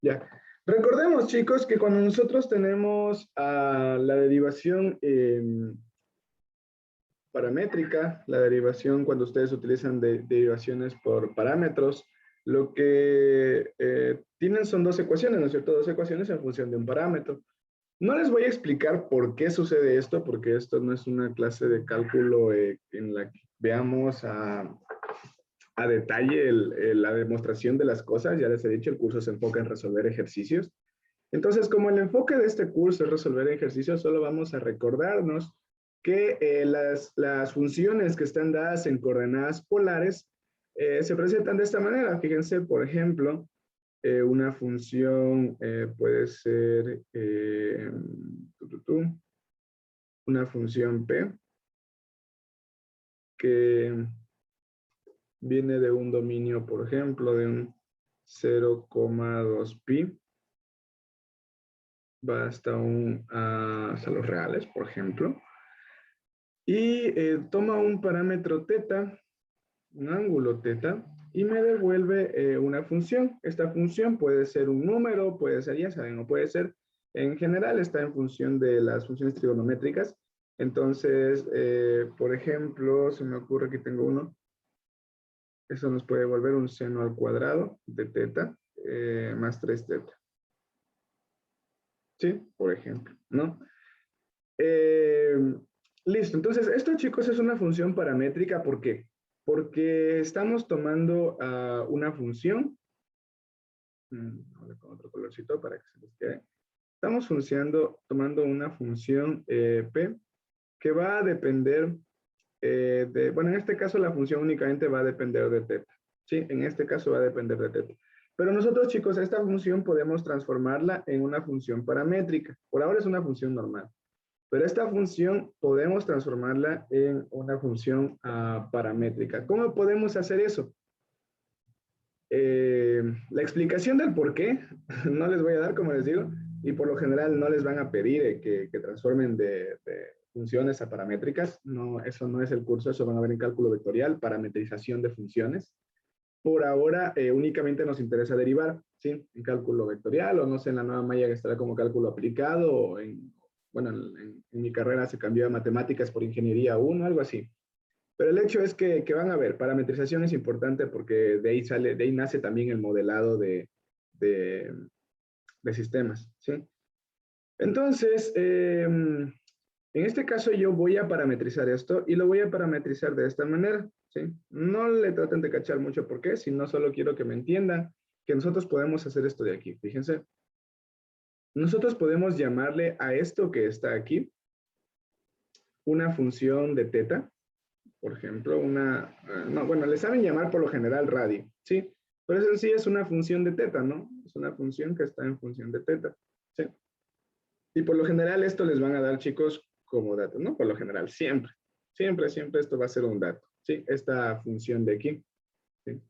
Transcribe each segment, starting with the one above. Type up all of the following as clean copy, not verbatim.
Ya. Recordemos, chicos, que cuando nosotros tenemos la derivación paramétrica, la derivación cuando ustedes utilizan derivaciones por parámetros, lo que tienen son dos ecuaciones, ¿no es cierto? Dos ecuaciones en función de un parámetro. No les voy a explicar por qué sucede esto, porque esto no es una clase de cálculo en la que veamos a detalle la demostración de las cosas. Ya les he dicho, el curso se enfoca en resolver ejercicios. Entonces, como el enfoque de este curso es resolver ejercicios, solo vamos a recordarnos que las funciones que están dadas en coordenadas polares se presentan de esta manera. Fíjense, por ejemplo, una función puede ser una función P que viene de un dominio, por ejemplo, de un 0,2 pi, va hasta los reales, por ejemplo, y toma un parámetro teta, un ángulo teta, y me devuelve una función. Esta función puede ser un número, puede ser, ya saben, o puede ser, en general está en función de las funciones trigonométricas. Entonces, por ejemplo, se me ocurre que tengo uno, eso nos puede devolver un seno al cuadrado de teta más 3 teta. ¿Sí? Por ejemplo, ¿no? Eh, Listo. Entonces, esto, chicos, es una función paramétrica. ¿Por qué? Porque estamos tomando una función. Ahora con otro colorcito para que se les quede. Estamos tomando una función P que va a depender bueno, en este caso la función únicamente va a depender de teta. Sí, en este caso va a depender de teta. Pero nosotros, chicos, esta función podemos transformarla en una función paramétrica. Por ahora es una función normal. Pero esta función podemos transformarla en una función paramétrica. ¿Cómo podemos hacer eso? La explicación del por qué no les voy a dar, como les digo, y por lo general no les van a pedir que transformen de funciones a paramétricas. No, eso no es el curso, eso van a ver en cálculo vectorial, parametrización de funciones. Por ahora únicamente nos interesa derivar, ¿sí? En cálculo vectorial, o no sé, en la nueva malla que estará como cálculo aplicado, o bueno, en mi carrera se cambió a matemáticas por ingeniería 1, algo así. Pero el hecho es que van a ver, parametrización es importante porque de ahí nace también el modelado de, de sistemas, ¿sí? Entonces, en este caso yo voy a parametrizar esto y lo voy a parametrizar de esta manera, ¿sí? No le traten de cachar mucho por qué, sino solo quiero que me entiendan que nosotros podemos hacer esto de aquí. Fíjense, nosotros podemos llamarle a esto que está aquí una función de teta, por ejemplo, no, bueno, le saben llamar por lo general radio, ¿sí? Pero eso en sí es una función de teta, ¿no? Es una función que está en función de teta, ¿sí? Y por lo general esto les van a dar, chicos, como dato, ¿no? Por lo general, siempre, siempre, siempre esto va a ser un dato, ¿sí? Esta función de aquí, ¿sí?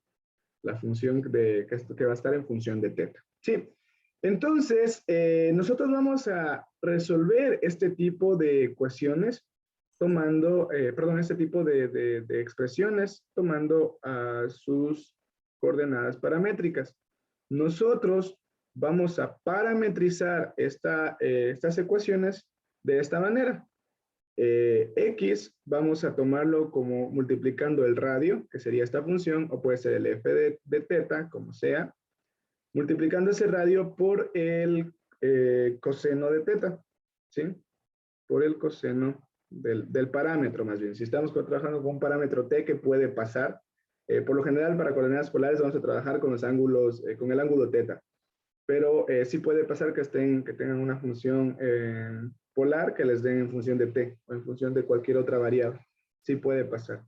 La función que va a estar en función de teta, ¿sí? Entonces, nosotros vamos a resolver este tipo de ecuaciones tomando, perdón, este tipo de expresiones tomando sus coordenadas paramétricas. Nosotros vamos a parametrizar estas ecuaciones de esta manera. X vamos a tomarlo como multiplicando el radio, que sería esta función, o puede ser el f de teta, como sea, multiplicando ese radio por el coseno de teta, ¿sí? Por el coseno del parámetro, más bien. Si estamos trabajando con un parámetro t que puede pasar, por lo general para coordenadas polares vamos a trabajar con los ángulos, con el ángulo teta, pero sí puede pasar que tengan una función polar que les den en función de t o en función de cualquier otra variable. Sí puede pasar.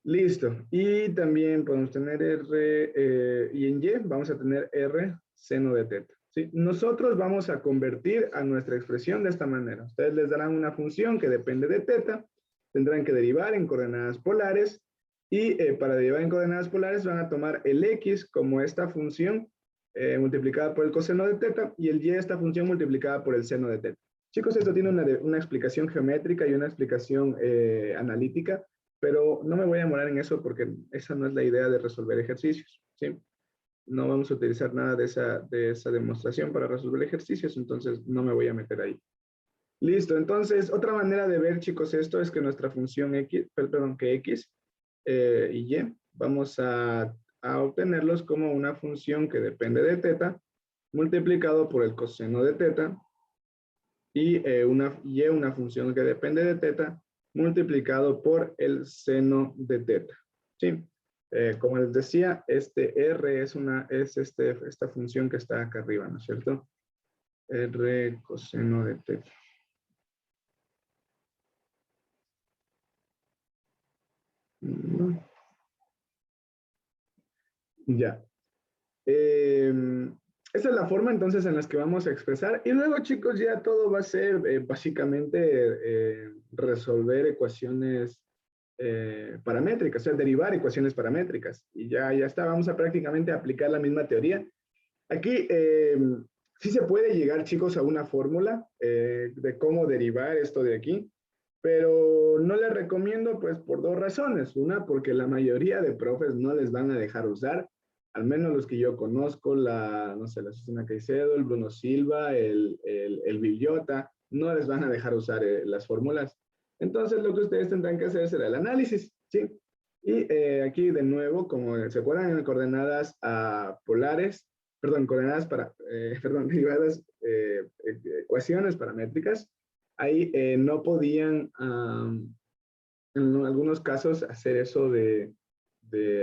Listo. Y también podemos tener R, y en Y vamos a tener R seno de teta. ¿Sí? Nosotros vamos a convertir a nuestra expresión de esta manera. Ustedes les darán una función que depende de teta, tendrán que derivar en coordenadas polares, y para derivar en coordenadas polares van a tomar el X como esta función multiplicada por el coseno de teta, y el Y esta función multiplicada por el seno de teta. Chicos, esto tiene una explicación geométrica y una explicación analítica, pero no me voy a demorar en eso porque esa no es la idea de resolver ejercicios, ¿sí? no vamos a utilizar nada de esa demostración para resolver ejercicios, entonces no me voy a meter ahí. Listo, entonces otra manera de ver, chicos, esto es que nuestra función x, perdón, que x y y, vamos a obtenerlos como una función que depende de teta, multiplicado por el coseno de teta, y una función que depende de teta, multiplicado por el seno de teta. ¿Sí? Como les decía, este R es esta función que está acá arriba, ¿no es cierto? R coseno de teta. Ya. Esta es la forma entonces en las que vamos a expresar. Y luego, chicos, ya todo va a ser básicamente resolver ecuaciones paramétricas, o sea, derivar ecuaciones paramétricas. Y ya está, vamos a prácticamente aplicar la misma teoría. Aquí sí se puede llegar, chicos, a una fórmula de cómo derivar esto de aquí, pero no les recomiendo pues por dos razones. Una, porque la mayoría de profes no les van a dejar usar, al menos los que yo conozco, no sé, la Susana Caicedo, el Bruno Silva, el Villota, no les van a dejar usar las fórmulas. Entonces lo que ustedes tendrán que hacer será el análisis, ¿sí? Y aquí de nuevo, como se acuerdan en coordenadas polares, perdón, coordenadas perdón, derivadas, ecuaciones paramétricas, ahí no podían, en algunos casos, hacer eso de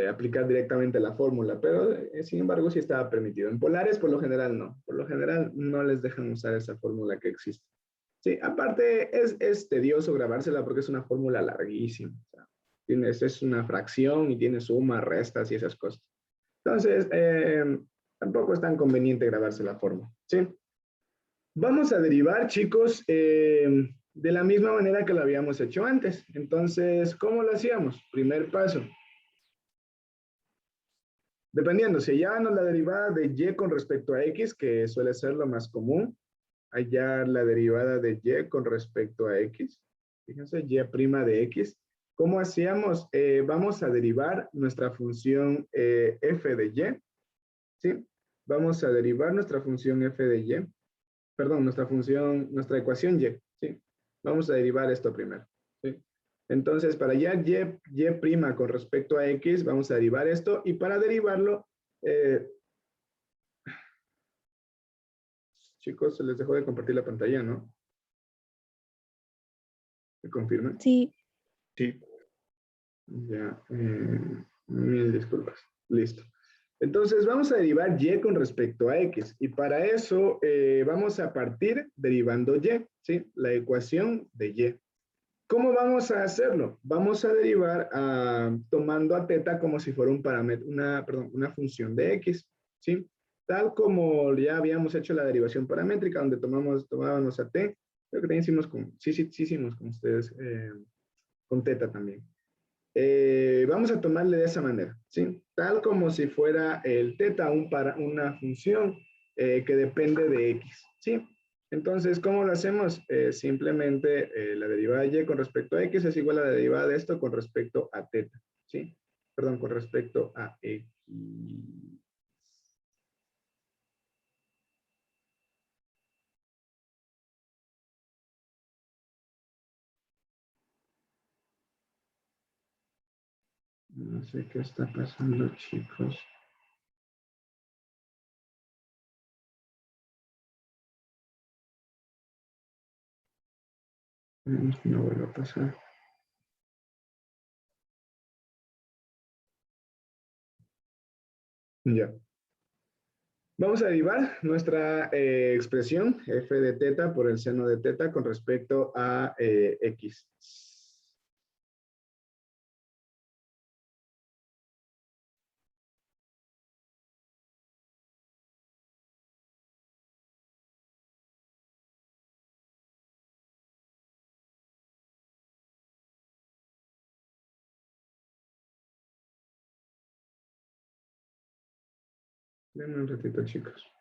aplicar directamente la fórmula, pero sin embargo sí estaba permitido. En polares, por lo general, no. Por lo general, no les dejan usar esa fórmula que existe. Sí, aparte es tedioso grabársela porque es una fórmula larguísima. O sea, es una fracción y tiene sumas, restas y esas cosas. Entonces, tampoco es tan conveniente grabarse la fórmula. ¿Sí? Vamos a derivar, chicos, de la misma manera que lo habíamos hecho antes. Entonces, ¿cómo lo hacíamos? Primer paso. Dependiendo, si hallábamos la derivada de y con respecto a x, que suele ser lo más común, hallar la derivada de y con respecto a x. Fíjense, y' de x. ¿Cómo hacíamos? Vamos a derivar nuestra función f de y, ¿sí? Vamos a derivar nuestra función f de y, perdón, nuestra ecuación y, ¿sí? Vamos a derivar esto primero, ¿sí? Entonces, para hallar y' con respecto a x, vamos a derivar esto, y para derivarlo, chicos, se les dejó de compartir la pantalla, ¿no? ¿Me confirman? Sí. Sí. Ya, mil disculpas. Listo. Entonces vamos a derivar y con respecto a x, y para eso vamos a partir derivando y, ¿sí? La ecuación de y. ¿Cómo vamos a hacerlo? Vamos a derivar tomando a teta como si fuera un parámetro, una función de x, ¿sí? Tal como ya habíamos hecho la derivación paramétrica, donde tomábamos a t, creo que también hicimos sí hicimos con ustedes, con teta también. Vamos a tomarle de esa manera, ¿sí? Tal como si fuera el teta una función que depende de x, ¿sí? Entonces, ¿cómo lo hacemos? Simplemente la derivada de y con respecto a x es igual a la derivada de esto con respecto a teta, ¿sí? Perdón, con respecto a x. No sé qué está pasando, chicos. No vuelve a pasar. Ya. Vamos a derivar nuestra expresión f de teta por el seno de teta con respecto a x. Denme un ratito, chicos.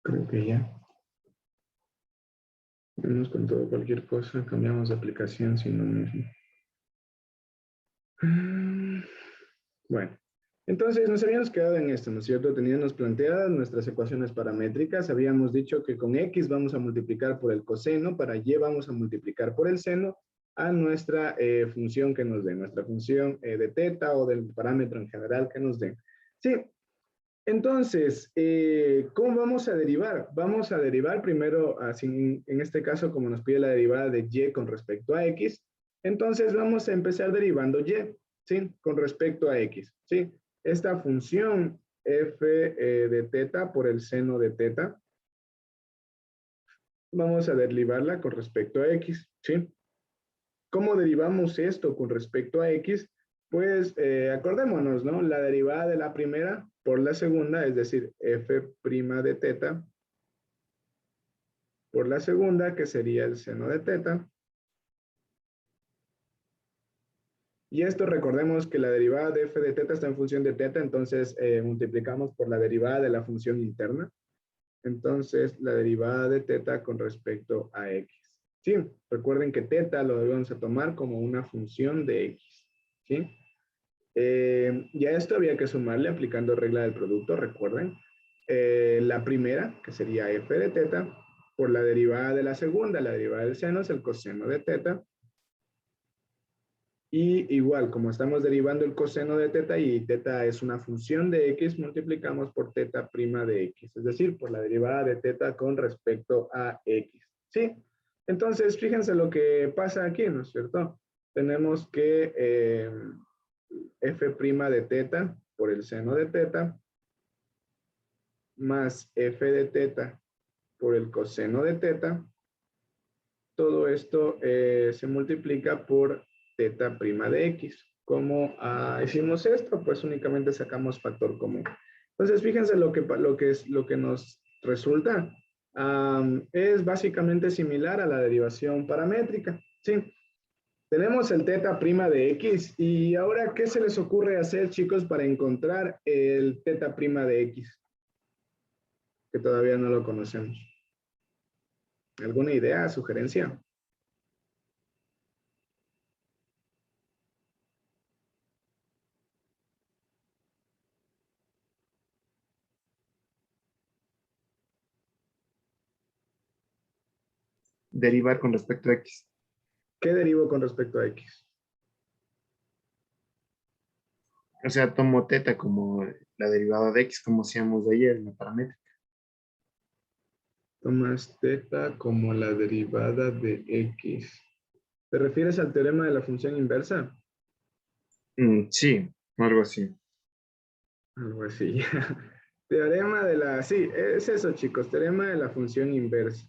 Creo que ya. Vamos con todo, cualquier cosa, cambiamos de aplicación, si no mismo. Bueno, entonces nos habíamos quedado en esto, ¿no es cierto? Teníamos planteadas nuestras ecuaciones paramétricas, habíamos dicho que con X vamos a multiplicar por el coseno, para Y vamos a multiplicar por el seno a nuestra función que nos dé, nuestra función de teta o del parámetro en general que nos dé. Sí, entonces, ¿cómo vamos a derivar? Vamos a derivar primero, así, en este caso, como nos pide la derivada de Y con respecto a X, entonces vamos a empezar derivando Y, ¿sí? Con respecto a X, ¿sí? Esta función f de teta por el seno de teta, vamos a derivarla con respecto a X, ¿sí? ¿Cómo derivamos esto con respecto a X? Pues acordémonos, ¿no? La derivada de la primera por la segunda, es decir, f' de teta por la segunda, que sería el seno de teta. Y esto recordemos que la derivada de f de teta está en función de teta, entonces multiplicamos por la derivada de la función interna. Entonces, la derivada de teta con respecto a x. Sí, recuerden que teta lo debemos a tomar como una función de x. ¿Sí? Y a esto había que sumarle aplicando regla del producto, recuerden. la primera, que sería f de teta, por la derivada de la segunda. La derivada del seno es el coseno de teta. Y igual, como estamos derivando el coseno de teta y teta es una función de x, multiplicamos por teta prima de x, es decir, por la derivada de teta con respecto a x. ¿Sí? Entonces, fíjense lo que pasa aquí, ¿no es cierto? Tenemos que f' de teta por el seno de teta más f de teta por el coseno de teta. Todo esto se multiplica por teta prima de x. ¿Cómo hicimos esto? Pues únicamente sacamos factor común. Entonces, fíjense lo que nos resulta. Es básicamente similar a la derivación paramétrica. ¿Sí? Tenemos el teta prima de x. Y ahora, ¿qué se les ocurre hacer, chicos, para encontrar el teta prima de x? Que todavía no lo conocemos. ¿Alguna idea, sugerencia? Derivar con respecto a X. ¿Qué derivo con respecto a x? O sea, tomo teta como la derivada de X, como hacíamos de ayer en la paramétrica. Tomas teta como la derivada de x. ¿Te refieres al teorema de la función inversa? Sí, algo así. Algo así. Teorema de la... Sí, es eso, chicos. Teorema de la función inversa.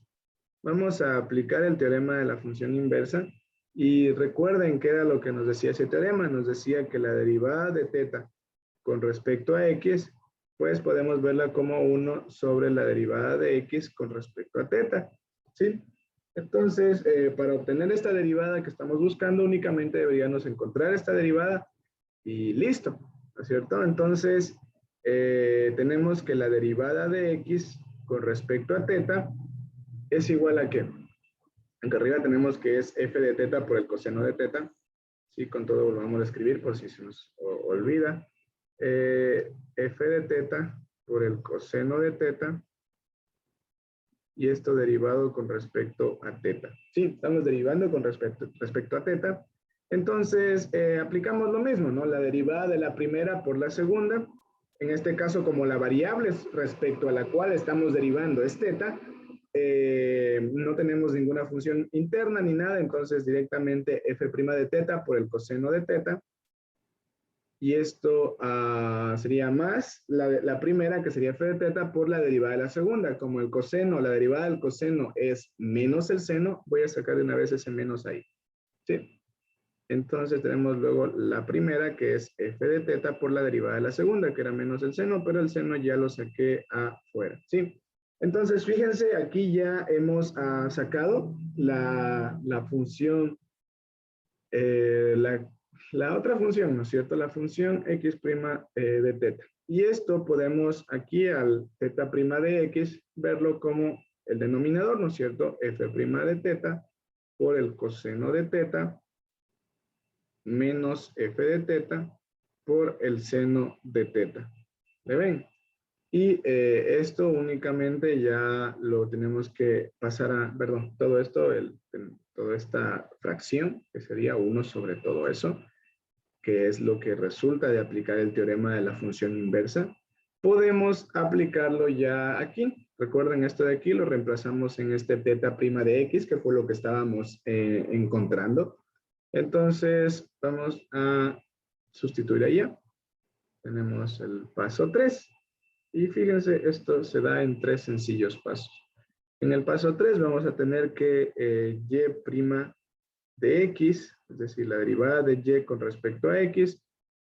Vamos a aplicar el teorema de la función inversa. Y recuerden qué era lo que nos decía ese teorema. Nos decía que la derivada de teta con respecto a x, pues podemos verla como 1 sobre la derivada de x con respecto a teta. ¿Sí? Entonces, para obtener esta derivada que estamos buscando, únicamente deberíamos encontrar esta derivada y listo, ¿no es cierto? Entonces, tenemos que la derivada de x con respecto a teta es igual a ¿qué? Acá arriba tenemos que es f de teta por el coseno de teta. Sí, con todo lo vamos a escribir por si se nos olvida. F de teta por el coseno de teta y esto derivado con respecto a teta. Sí, estamos derivando con respecto a teta. Entonces, aplicamos lo mismo, ¿no? La derivada de la primera por la segunda. En este caso, como la variable respecto a la cual estamos derivando es teta, no tenemos ninguna función interna ni nada, entonces directamente f' de teta por el coseno de teta. Y esto sería más la primera, que sería f de teta, por la derivada de la segunda. Como el coseno, la derivada del coseno es menos el seno, voy a sacar de una vez ese menos ahí. ¿Sí? Entonces tenemos luego la primera, que es f de teta por la derivada de la segunda, que era menos el seno, pero el seno ya lo saqué afuera. ¿Sí? Entonces, fíjense, aquí ya hemos sacado la función, la otra función, ¿no es cierto? La función x' de teta. Y esto podemos aquí al teta prima de x verlo como el denominador, ¿no es cierto? F' de teta por el coseno de teta menos f de teta por el seno de teta. ¿Le ven? Y esto únicamente ya lo tenemos que pasar a, perdón, todo esto, toda esta fracción, que sería 1 sobre todo eso, que es lo que resulta de aplicar el teorema de la función inversa, podemos aplicarlo ya aquí. Recuerden, esto de aquí lo reemplazamos en este teta prima de x, que fue lo que estábamos encontrando. Entonces, vamos a sustituir allá. Tenemos el paso 3. Y fíjense, esto se da en 3 sencillos pasos. En el paso 3 vamos a tener que y' de x, es decir, la derivada de y con respecto a x,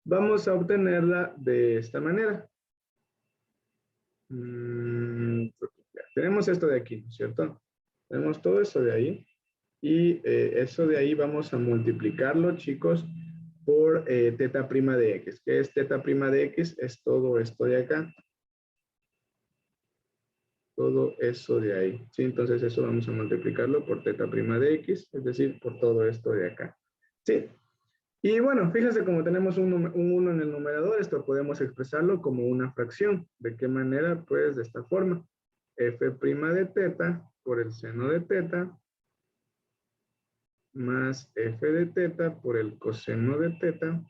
vamos a obtenerla de esta manera. Tenemos esto de aquí, ¿cierto? Tenemos todo esto de ahí. Y eso de ahí vamos a multiplicarlo, chicos, por teta prima de x. ¿Qué es teta prima de x? Es todo esto de acá. Todo eso de ahí. ¿Sí? Entonces eso vamos a multiplicarlo por teta prima de x, es decir, por todo esto de acá. ¿Sí? Y bueno, fíjense, como tenemos un 1 en el numerador, esto podemos expresarlo como una fracción. ¿De qué manera? Pues de esta forma. F' de teta por el seno de teta más f de teta por el coseno de teta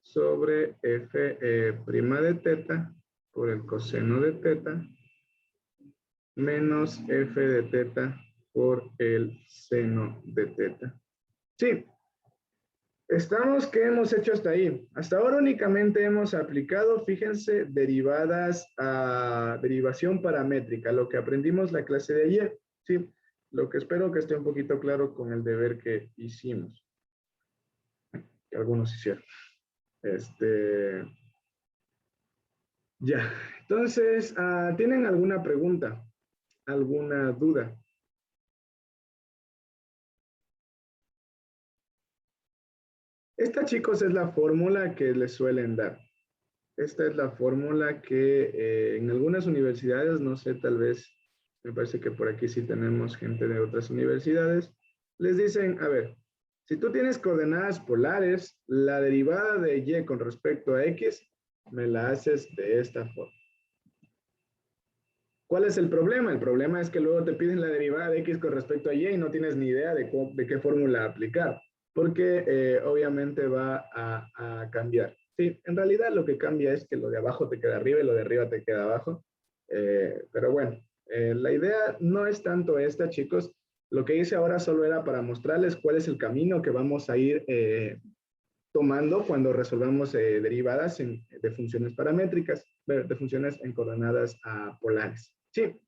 sobre f' de teta por el coseno de teta menos f de teta por el seno de teta. Sí, estamos, ¿qué hemos hecho hasta ahí? Hasta ahora únicamente hemos aplicado, fíjense, derivadas a derivación paramétrica, lo que aprendimos la clase de ayer, ¿sí? Lo que espero que esté un poquito claro con el deber que hicimos, que algunos hicieron. Ya, entonces, ¿tienen alguna pregunta? ¿Alguna duda? Esta, chicos, es la fórmula que les suelen dar. Esta es la fórmula que en algunas universidades, no sé, tal vez, me parece que por aquí sí tenemos gente de otras universidades, les dicen, a ver, si tú tienes coordenadas polares, la derivada de y con respecto a x, me la haces de esta forma. ¿Cuál es el problema? El problema es que luego te piden la derivada de x con respecto a y y no tienes ni idea de qué fórmula aplicar, porque obviamente va a cambiar. Sí, en realidad lo que cambia es que lo de abajo te queda arriba y lo de arriba te queda abajo. Pero bueno, la idea no es tanto esta, chicos. Lo que hice ahora solo era para mostrarles cuál es el camino que vamos a ir tomando cuando resolvamos derivadas de funciones paramétricas, de funciones en coordenadas polares. Sí.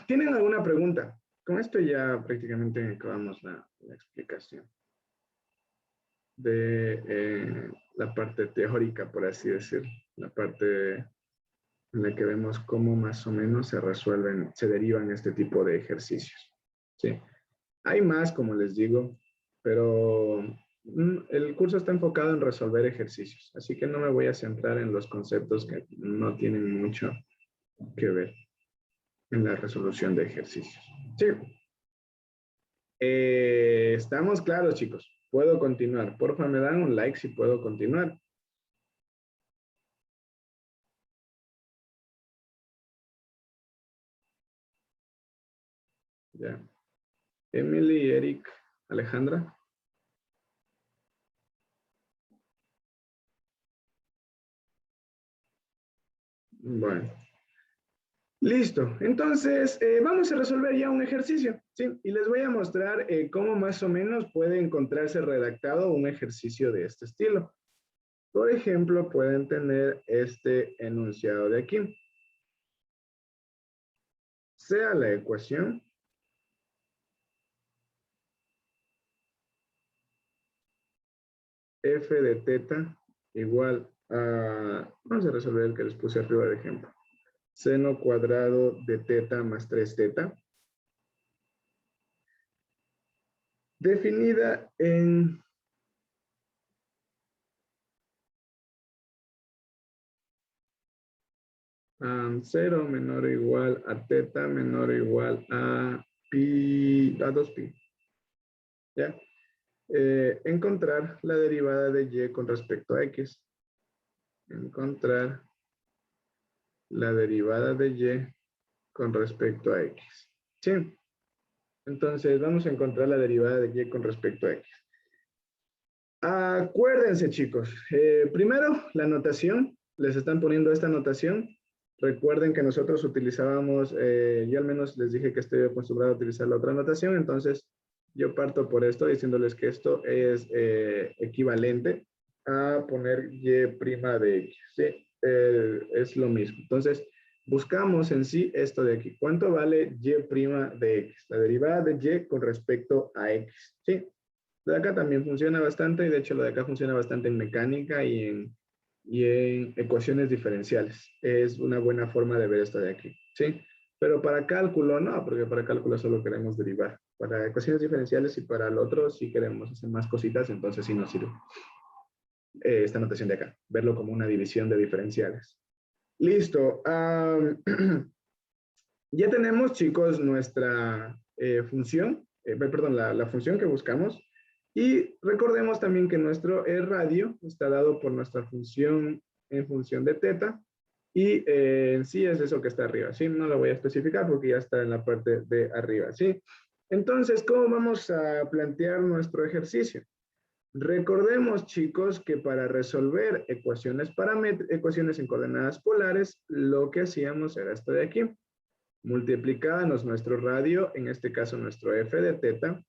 ¿Tienen alguna pregunta? Con esto ya prácticamente acabamos la explicación de la parte teórica, por así decir, la parte en la que vemos cómo más o menos se resuelven, se derivan este tipo de ejercicios. Sí. Hay más, como les digo, pero el curso está enfocado en resolver ejercicios, así que no me voy a centrar en los conceptos que no tienen mucho que ver en la resolución de ejercicios. Sí. Estamos claros, chicos. Puedo continuar. Porfa, me dan un like si puedo continuar. Ya. Emily, Eric, Alejandra. Bueno. Listo. Entonces, vamos a resolver ya un ejercicio, ¿sí? Y les voy a mostrar cómo más o menos puede encontrarse redactado un ejercicio de este estilo. Por ejemplo, pueden tener este enunciado de aquí. Sea la ecuación f de teta igual a, vamos a resolver el que les puse arriba de ejemplo, seno cuadrado de teta más 3 teta, definida en cero menor o igual a teta menor o igual a pi, a 2pi. ¿Ya? Encontrar la derivada de y con respecto a x. Encontrar la derivada de y con respecto a x. ¿Sí? Entonces vamos a encontrar la derivada de y con respecto a x. Acuérdense, chicos. Primero, la notación. Les están poniendo esta notación. Recuerden que nosotros utilizábamos, yo al menos les dije que estoy acostumbrado a utilizar la otra notación, entonces yo parto por esto diciéndoles que esto es equivalente a poner y' de x. ¿Sí? Es lo mismo. Entonces, buscamos en sí esto de aquí. ¿Cuánto vale y' de x? La derivada de y con respecto a x. ¿Sí? Lo de acá también funciona bastante, y de hecho lo de acá funciona bastante en mecánica y en ecuaciones diferenciales. Es una buena forma de ver esto de aquí, ¿sí? Pero para cálculo no, porque para cálculo solo queremos derivar. Para ecuaciones diferenciales y para el otro sí queremos hacer más cositas, entonces sí nos sirve esta notación de acá, verlo como una división de diferenciales. Listo. Ya tenemos, chicos, nuestra función. perdón, la función que buscamos. Y recordemos también que nuestro radio está dado por nuestra función en función de teta. Y en sí es eso que está arriba, ¿sí? No lo voy a especificar porque ya está en la parte de arriba, ¿sí? Entonces, ¿cómo vamos a plantear nuestro ejercicio? Recordemos, chicos, que para resolver ecuaciones en coordenadas polares, lo que hacíamos era esto de aquí. Multiplicábamos nuestro radio, en este caso nuestro f de teta.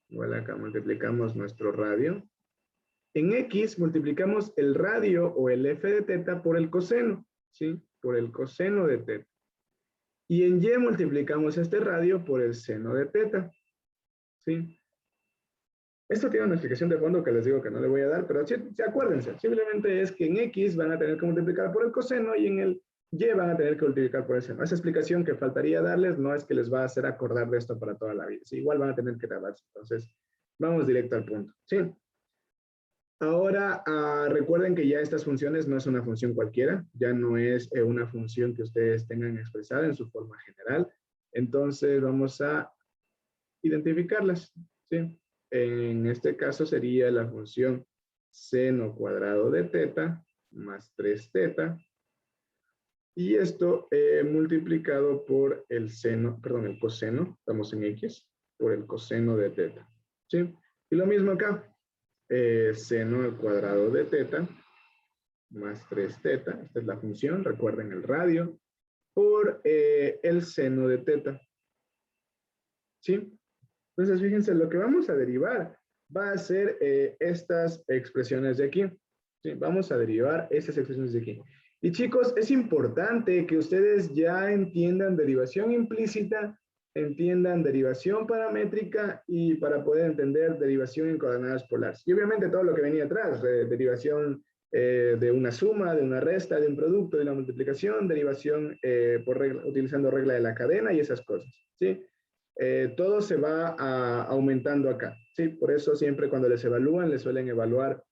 Igual acá multiplicamos nuestro radio. En X multiplicamos el radio o el f de teta por el coseno, ¿sí? Por el coseno de teta. Y en Y multiplicamos este radio por el seno de teta, ¿sí? Esto tiene una explicación de fondo que les digo que no le voy a dar, pero sí, acuérdense, simplemente es que en X van a tener que multiplicar por el coseno y en el Y van a tener que multiplicar por el seno. Esa explicación que faltaría darles no es que les va a hacer acordar de esto para toda la vida. Sí, igual van a tener que grabarse. Entonces, vamos directo al punto. ¿Sí? Ahora, recuerden que ya estas funciones no es una función cualquiera, ya no es una función que ustedes tengan expresada en su forma general. Entonces, vamos a identificarlas. ¿Sí? En este caso sería la función seno cuadrado de teta más 3 teta. Y esto multiplicado por el seno, perdón, el coseno, estamos en X, por el coseno de teta. ¿Sí? Y lo mismo acá. Seno al cuadrado de teta más 3 teta, esta es la función, recuerden el radio, por el seno de teta. ¿Sí? Entonces, fíjense, lo que vamos a derivar va a ser estas expresiones de aquí. ¿Sí? Vamos a derivar estas expresiones de aquí. Y chicos, es importante que ustedes ya entiendan derivación implícita, entiendan derivación paramétrica y para poder entender derivación en coordenadas polares. Y obviamente todo lo que venía atrás, derivación de una suma, de una resta, de un producto, de una multiplicación, derivación utilizando regla de la cadena y esas cosas. ¿Sí? Todo se va aumentando acá. ¿Sí? Por eso siempre cuando les evalúan, les suelen evaluar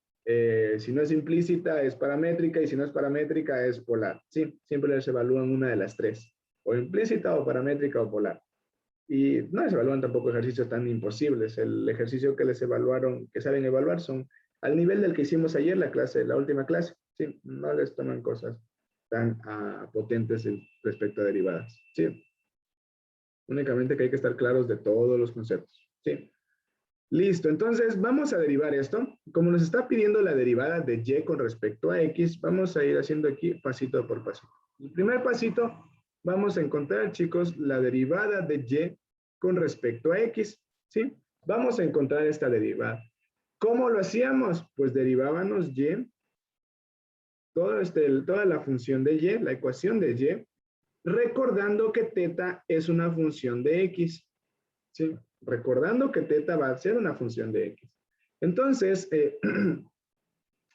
si no es implícita, es paramétrica, y si no es paramétrica, es polar. ¿Sí? Siempre les evalúan una de las tres, o implícita, o paramétrica, o polar. Y no les evalúan tampoco ejercicios tan imposibles. El ejercicio que les evaluaron, que saben evaluar, son al nivel del que hicimos ayer, la última clase. ¿Sí? No les toman cosas tan potentes respecto a derivadas. ¿Sí? Únicamente que hay que estar claros de todos los conceptos. ¿Sí? Listo, entonces vamos a derivar esto. Como nos está pidiendo la derivada de y con respecto a x, vamos a ir haciendo aquí pasito por pasito. El primer pasito, vamos a encontrar, chicos, la derivada de y con respecto a x, ¿sí? Vamos a encontrar esta derivada. ¿Cómo lo hacíamos? Pues derivábamos y, toda la función de y, la ecuación de y, recordando que teta es una función de x, ¿sí? Recordando que teta va a ser una función de x. Entonces,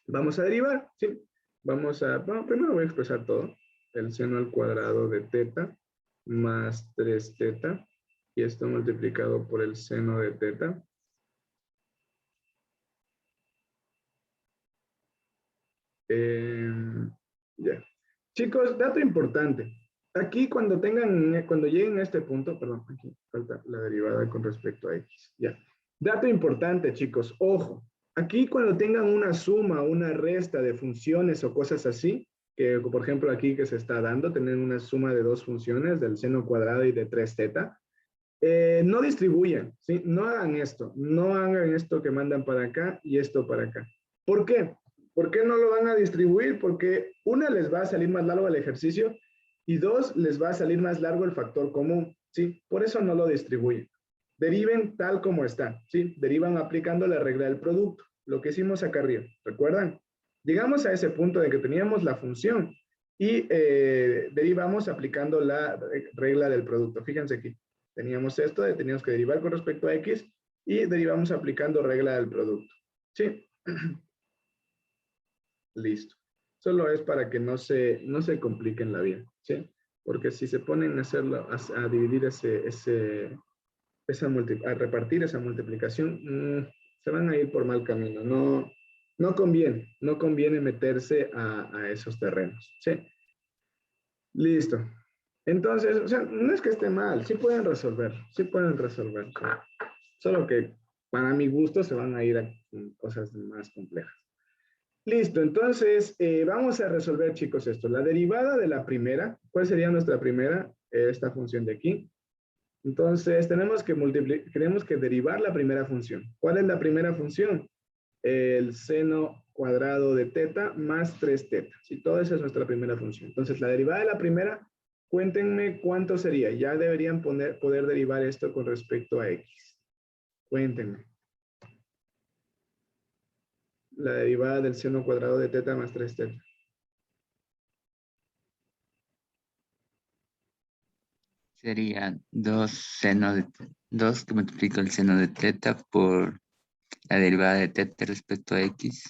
vamos a derivar, ¿sí? Bueno, primero voy a expresar todo. El seno al cuadrado de teta más 3 teta. Y esto multiplicado por el seno de teta. Ya. Chicos, dato importante. Aquí cuando lleguen a este punto, perdón, aquí falta la derivada con respecto a x. Ya. Dato importante, chicos, ojo. Aquí cuando tengan una suma, una resta de funciones o cosas así, que por ejemplo aquí que se está dando, tener una suma de dos funciones, del seno cuadrado y de 3 teta, no distribuyan, ¿sí? No hagan esto. No hagan esto que mandan para acá y esto para acá. ¿Por qué? ¿Por qué no lo van a distribuir? Porque una, les va a salir más largo el ejercicio y dos, les va a salir más largo el factor común, ¿sí? Por eso no lo distribuyen. Deriven tal como está, ¿sí? Derivan aplicando la regla del producto, lo que hicimos acá arriba, ¿recuerdan? Llegamos a ese punto de que teníamos la función y derivamos aplicando la regla del producto. Fíjense aquí, teníamos esto, teníamos que derivar con respecto a x y derivamos aplicando regla del producto, ¿sí? Listo. Solo es para que no se compliquen la vida, ¿sí? Porque si se ponen a hacerlo, a dividir a repartir esa multiplicación, se van a ir por mal camino. No conviene meterse a esos terrenos, ¿sí? Listo. Entonces, o sea, no es que esté mal, sí pueden resolver, Solo que para mi gusto se van a ir a cosas más complejas. Listo, entonces vamos a resolver, chicos, esto. La derivada de la primera, ¿cuál sería nuestra primera? Esta función de aquí. Entonces tenemos que derivar la primera función. ¿Cuál es la primera función? El seno cuadrado de teta más 3 teta. Sí, toda esa es nuestra primera función. Entonces, la derivada de la primera, cuéntenme cuánto sería. Ya deberían poder derivar esto con respecto a x. Cuéntenme. La derivada del seno cuadrado de teta más 3 teta. Sería 2 que multiplica el seno de teta por la derivada de teta respecto a x,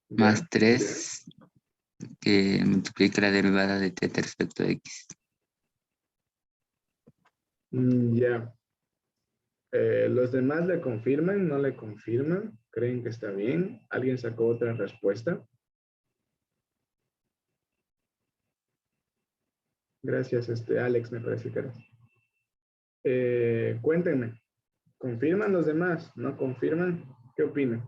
más ¿Ya? 3 que multiplica la derivada de teta respecto a x. Ya. ¿Los demás le confirman? ¿No le confirman? ¿Creen que está bien? ¿Alguien sacó otra respuesta? Gracias, Alex, me parece que era. Cuéntenme. ¿Confirman los demás? ¿No confirman? ¿Qué opinan?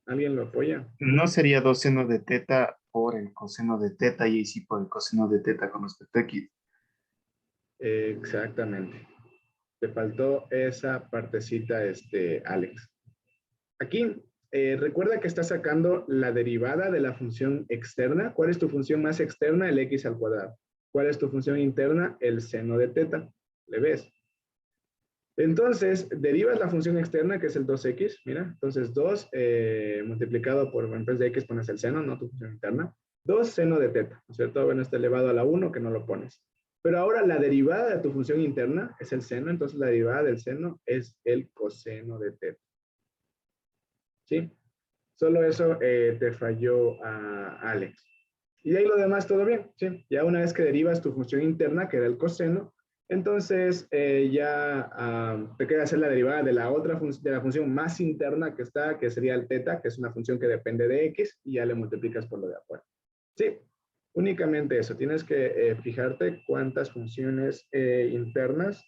¿Alguien lo apoya? No sería 2 seno de teta por el coseno de teta y ahí sí por el coseno de teta con respecto a x. Exactamente. Te faltó esa partecita, Alex. Aquí, recuerda que estás sacando la derivada de la función externa. ¿Cuál es tu función más externa? El x al cuadrado. ¿Cuál es tu función interna? El seno de teta. ¿Le ves? Entonces, derivas la función externa, que es el 2x, mira, entonces 2 multiplicado por, en vez de x pones el seno, no tu función interna, 2 seno de teta, ¿no es cierto? Bueno, está elevado a la 1 que no lo pones. Pero ahora la derivada de tu función interna es el seno, entonces la derivada del seno es el coseno de teta. ¿Sí? Solo eso te falló a Alex. Y ahí lo demás todo bien, ¿sí? Ya una vez que derivas tu función interna, que era el coseno, entonces ya te queda hacer la derivada de la otra de la función más interna que está, que sería el teta, que es una función que depende de x, y ya le multiplicas por lo de afuera. Sí, únicamente eso. Tienes que fijarte cuántas funciones internas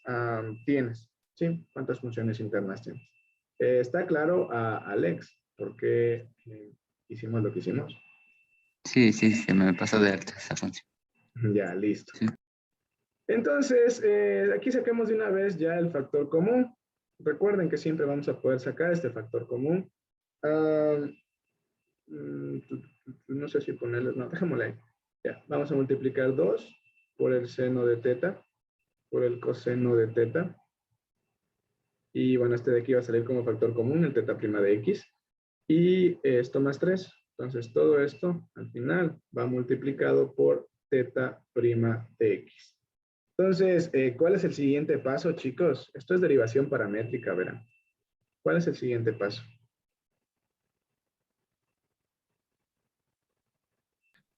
tienes. ¿Sí? ¿Cuántas funciones internas tienes? ¿Está claro, Alex, por qué hicimos lo que hicimos? Sí, se me pasó de alta esa función. Ya, listo. Sí. Entonces, aquí saquemos de una vez ya el factor común. Recuerden que siempre vamos a poder sacar este factor común. No sé si ponerles, no, dejémosle ahí. Ya, vamos a multiplicar 2 por el seno de teta, por el coseno de teta. Y bueno, este de aquí va a salir como factor común, el teta prima de x. Y esto más 3. Entonces, todo esto al final va multiplicado por teta prima de x. Entonces, ¿cuál es el siguiente paso, chicos? Esto es derivación paramétrica, verán. ¿Cuál es el siguiente paso?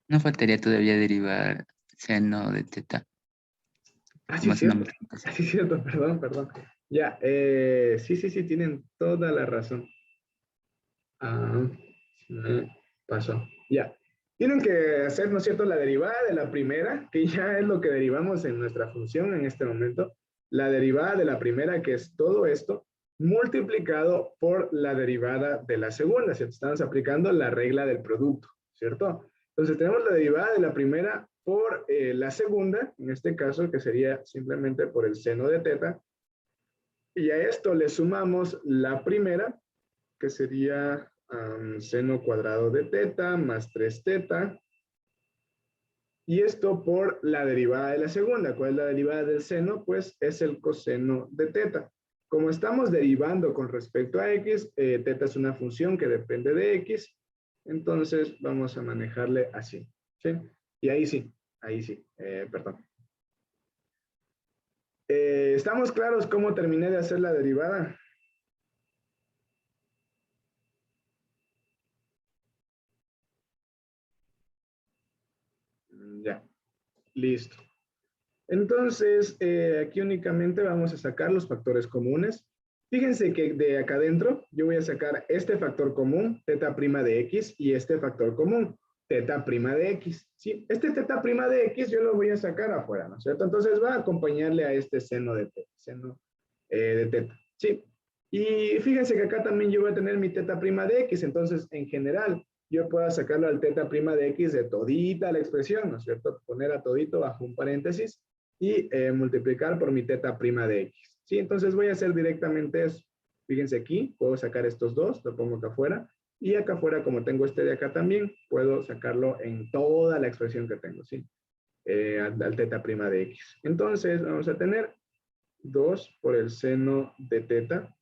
No faltaría todavía derivar seno de teta. Ah, sí, Como es es una cierto. Ah, multiplicación. sí, es cierto, perdón. Ya, sí, tienen toda la razón. Ah, se me pasó. Ya. Tienen que hacer, ¿no es cierto?, la derivada de la primera, que ya es lo que derivamos en nuestra función en este momento. La derivada de la primera, que es todo esto, multiplicado por la derivada de la segunda, ¿cierto? Estamos aplicando la regla del producto, ¿cierto? Entonces tenemos la derivada de la primera por la segunda, en este caso, que sería simplemente por el seno de teta. Y a esto le sumamos la primera, que sería seno cuadrado de teta más 3 teta. Y esto por la derivada de la segunda. ¿Cuál es la derivada del seno? Pues es el coseno de teta. Como estamos derivando con respecto a x, teta es una función que depende de x, entonces vamos a manejarle así. ¿Sí? Y ahí sí, perdón. ¿Estamos claros cómo terminé de hacer la derivada? Ya, listo. Entonces, aquí únicamente vamos a sacar los factores comunes. Fíjense que de acá adentro yo voy a sacar este factor común, teta prima de x, y este factor común. teta prima de X. ¿Sí? Este teta prima de X yo lo voy a sacar afuera, ¿no es cierto? Entonces va a acompañarle a este seno de teta. De teta. ¿Sí? Y fíjense que acá también yo voy a tener mi teta prima de X. Entonces, en general, yo puedo sacarlo al teta prima de X de todita la expresión, ¿no es cierto? Poner a todito bajo un paréntesis y multiplicar por mi teta prima de X. ¿Sí? Entonces voy a hacer directamente eso. Fíjense aquí, puedo sacar estos dos, lo pongo acá afuera. Y acá afuera, como tengo este de acá también, puedo sacarlo en toda la expresión que tengo, ¿sí? Al teta prima de X. Entonces, vamos a tener 2 por el seno de teta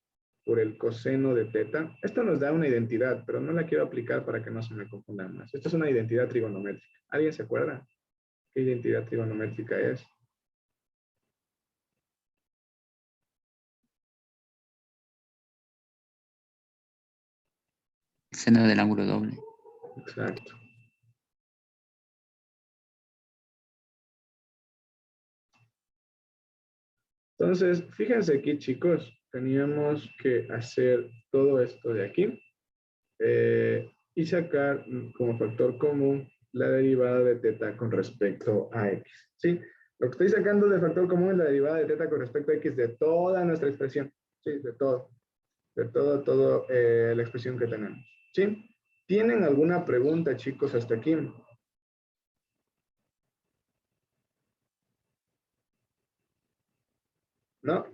por el coseno de teta. Esto nos da una identidad, pero no la quiero aplicar para que no se me confundan más. Esto es una identidad trigonométrica. ¿Alguien se acuerda qué identidad trigonométrica es? Seno del ángulo doble. Exacto. Entonces, fíjense aquí, chicos, teníamos que hacer todo esto de aquí y sacar como factor común la derivada de teta con respecto a x. ¿Sí? Lo que estoy sacando de factor común es la derivada de teta con respecto a x de toda nuestra expresión. ¿Sí? De todo. De todo la expresión que tenemos. ¿Sí? ¿Tienen alguna pregunta, chicos, hasta aquí? ¿No?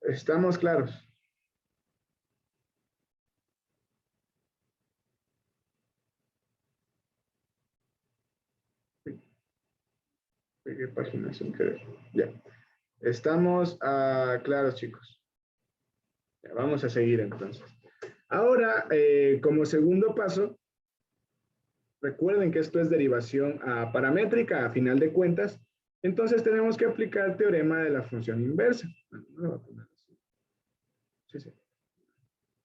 ¿Estamos claros? ¿Qué página sin querer? Ya. Estamos claros, chicos. Ya, vamos a seguir entonces. Ahora, como segundo paso, recuerden que esto es derivación paramétrica a final de cuentas. Entonces tenemos que aplicar el teorema de la función inversa. Bueno, no lo voy a poner así. Sí, sí.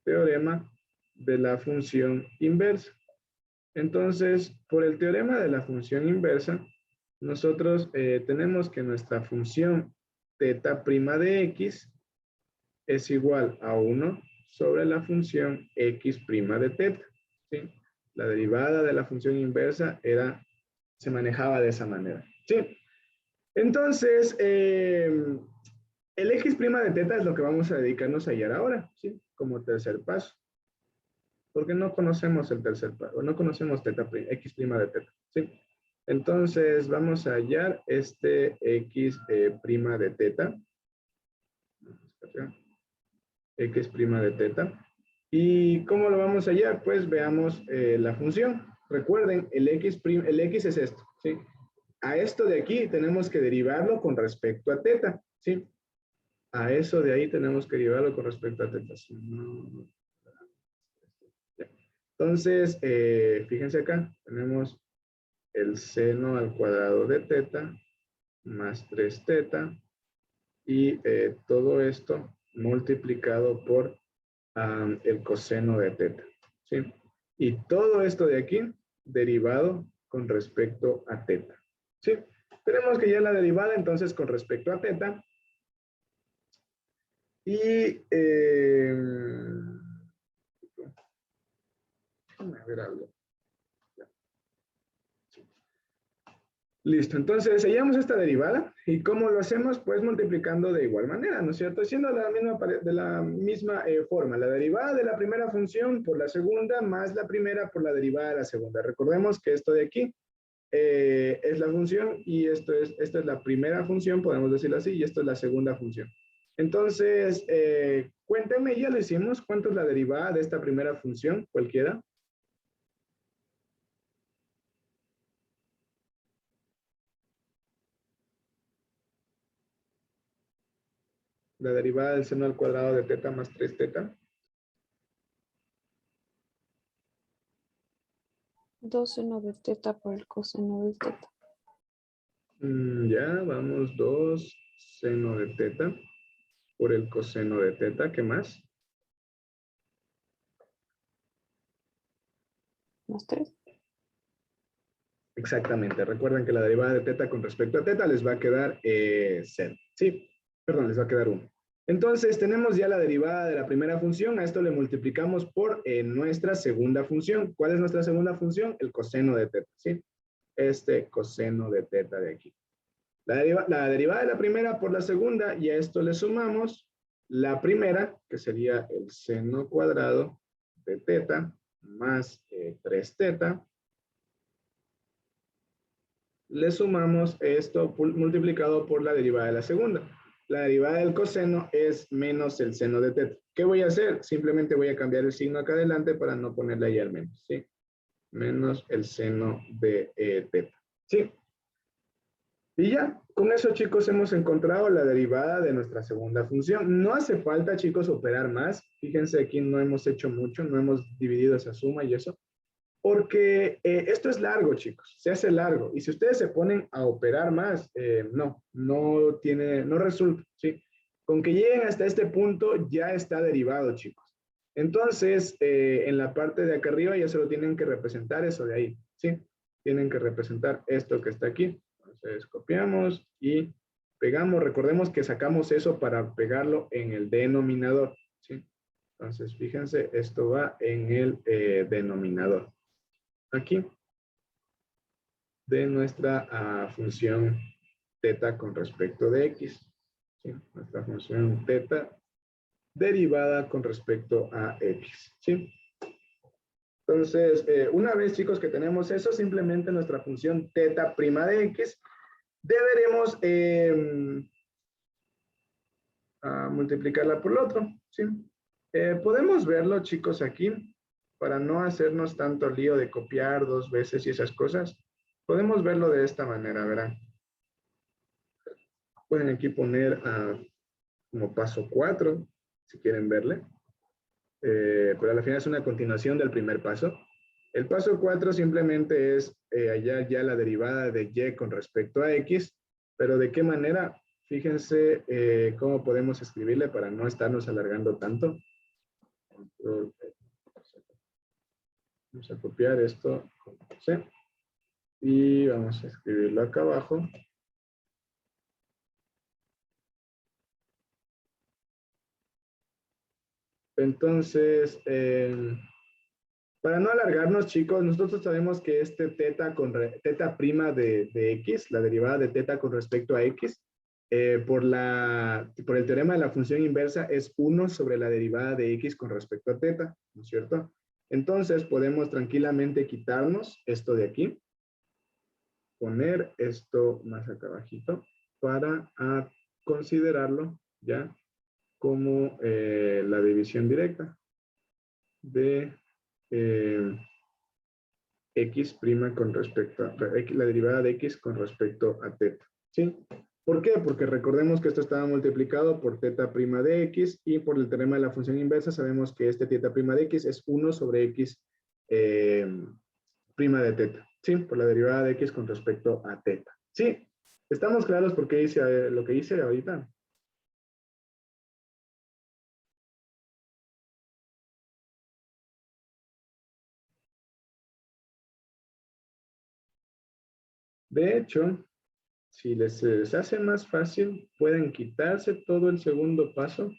Teorema de la función inversa. Entonces, por el teorema de la función inversa, nosotros tenemos que nuestra función teta prima de x es igual a 1 sobre la función x prima de teta. ¿Sí? La derivada de la función inversa se manejaba de esa manera. ¿Sí? Entonces, el x prima de teta es lo que vamos a dedicarnos a hallar ahora, ¿sí? Como tercer paso. Porque no conocemos el tercer paso, no conocemos teta x prima de teta, ¿sí? Entonces, vamos a hallar este x prima de teta. X prima de teta. ¿Y cómo lo vamos a hallar? Pues veamos la función. Recuerden, el x es esto, ¿sí? A esto de aquí tenemos que derivarlo con respecto a teta, ¿sí? A eso de ahí tenemos que derivarlo con respecto a teta. ¿Sí? No. Entonces, fíjense acá, tenemos el seno al cuadrado de teta más 3 teta y todo esto multiplicado por el coseno de teta. ¿Sí? Y todo esto de aquí derivado con respecto a teta. ¿Sí? Tenemos que ya la derivada entonces con respecto a teta. Y déjame ver algo. Listo, entonces sellamos esta derivada. ¿Y cómo lo hacemos? Pues multiplicando de igual manera, ¿no es cierto? Haciendo de la misma forma. La derivada de la primera función por la segunda más la primera por la derivada de la segunda. Recordemos que esto de aquí es la función y esta es la primera función, podemos decirlo así, y esto es la segunda función. Entonces, cuéntenme, ya lo hicimos. ¿Cuánto es la derivada de esta primera función? Cualquiera. La derivada del seno al cuadrado de teta más 3 teta. 2 seno de teta por el coseno de teta. Ya, vamos, 2 seno de teta por el coseno de teta. ¿Qué más? Más 3. Exactamente. Recuerden que la derivada de teta con respecto a teta les va a quedar 0. Sí, perdón, les va a quedar 1. Entonces, tenemos ya la derivada de la primera función. A esto le multiplicamos por nuestra segunda función. ¿Cuál es nuestra segunda función? El coseno de teta, ¿sí? Este coseno de teta de aquí. La derivada de la primera por la segunda, y a esto le sumamos la primera, que sería el seno cuadrado de teta, más 3 teta. Le sumamos esto multiplicado por la derivada de la segunda. La derivada del coseno es menos el seno de teta. ¿Qué voy a hacer? Simplemente voy a cambiar el signo acá adelante para no ponerle ahí al menos, ¿sí? Menos el seno de teta, ¿sí? Y ya, con eso, chicos, hemos encontrado la derivada de nuestra segunda función. No hace falta, chicos, operar más. Fíjense, aquí no hemos hecho mucho, no hemos dividido esa suma y eso. Porque esto es largo, chicos, se hace largo. Y si ustedes se ponen a operar más, no resulta, ¿sí? Con que lleguen hasta este punto ya está derivado, chicos. Entonces, en la parte de acá arriba ya solo tienen que representar eso de ahí, ¿sí? Tienen que representar esto que está aquí. Entonces, copiamos y pegamos. Recordemos que sacamos eso para pegarlo en el denominador, ¿sí? Entonces, fíjense, esto va en el denominador. Aquí de nuestra función teta con respecto de x. ¿Sí? Nuestra función teta derivada con respecto a x. ¿Sí? Entonces, una vez, chicos, que tenemos eso, simplemente nuestra función teta prima de x, deberemos multiplicarla por el otro. ¿Sí? Podemos verlo, chicos, aquí, para no hacernos tanto lío de copiar 2 veces y esas cosas. Podemos verlo de esta manera, verán. Pueden aquí poner como paso 4, si quieren verle. Pero al final es una continuación del primer paso. El paso 4 simplemente es hallar ya la derivada de y con respecto a x, pero ¿de qué manera? Fíjense cómo podemos escribirle para no estarnos alargando tanto. Vamos a copiar esto, ¿sí? Y vamos a escribirlo acá abajo. Entonces, para no alargarnos, chicos, nosotros sabemos que este teta prima de x, la derivada de teta con respecto a x, por el teorema de la función inversa es 1 sobre la derivada de x con respecto a teta, ¿no es cierto? Entonces, podemos tranquilamente quitarnos esto de aquí, poner esto más acá abajito, para considerarlo ya como la división directa de x' con respecto a la derivada de x con respecto a teta. ¿Sí? ¿Por qué? Porque recordemos que esto estaba multiplicado por teta prima de x y por el teorema de la función inversa sabemos que este teta prima de x es 1 sobre x prima de teta. ¿Sí? Por la derivada de x con respecto a teta. ¿Sí? ¿Estamos claros por qué hice lo que hice ahorita? De hecho, si les hace más fácil, pueden quitarse todo el segundo paso,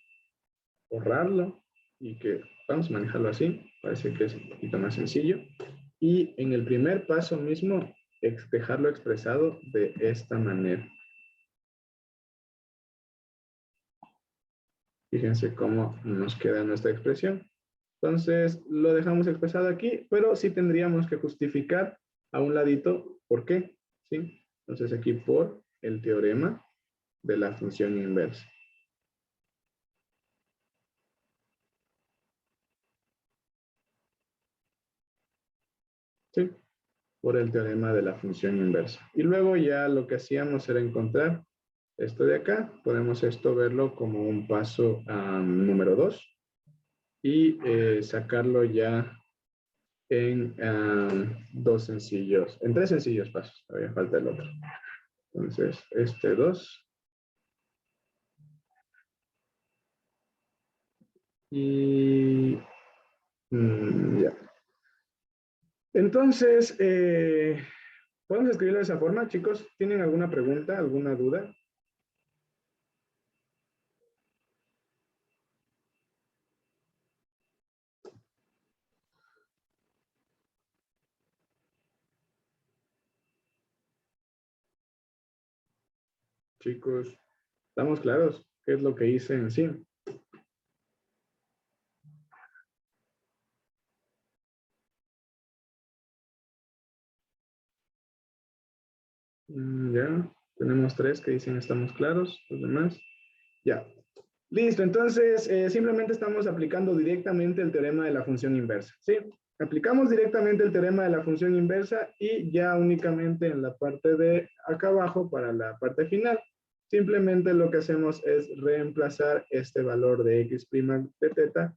borrarlo y que vamos a manejarlo así. Parece que es un poquito más sencillo. Y en el primer paso mismo, dejarlo expresado de esta manera. Fíjense cómo nos queda nuestra expresión. Entonces, lo dejamos expresado aquí, pero sí tendríamos que justificar a un ladito por qué. ¿Sí? Entonces, aquí por el teorema de la función inversa. ¿Sí? Por el teorema de la función inversa. Y luego ya lo que hacíamos era encontrar esto de acá. Podemos esto verlo como un paso número 2 y sacarlo ya en en 3 sencillos pasos. Todavía falta el otro. Entonces, este 2. Y ya. Entonces, ¿podemos escribirlo de esa forma, chicos? ¿Tienen alguna pregunta, alguna duda? Chicos, ¿estamos claros? ¿Qué es lo que hice en sí? Ya, tenemos 3 que dicen estamos claros, los demás. Ya. Listo, entonces simplemente estamos aplicando directamente el teorema de la función inversa, ¿sí? Aplicamos directamente el teorema de la función inversa y ya únicamente en la parte de acá abajo para la parte final, simplemente lo que hacemos es reemplazar este valor de x' de teta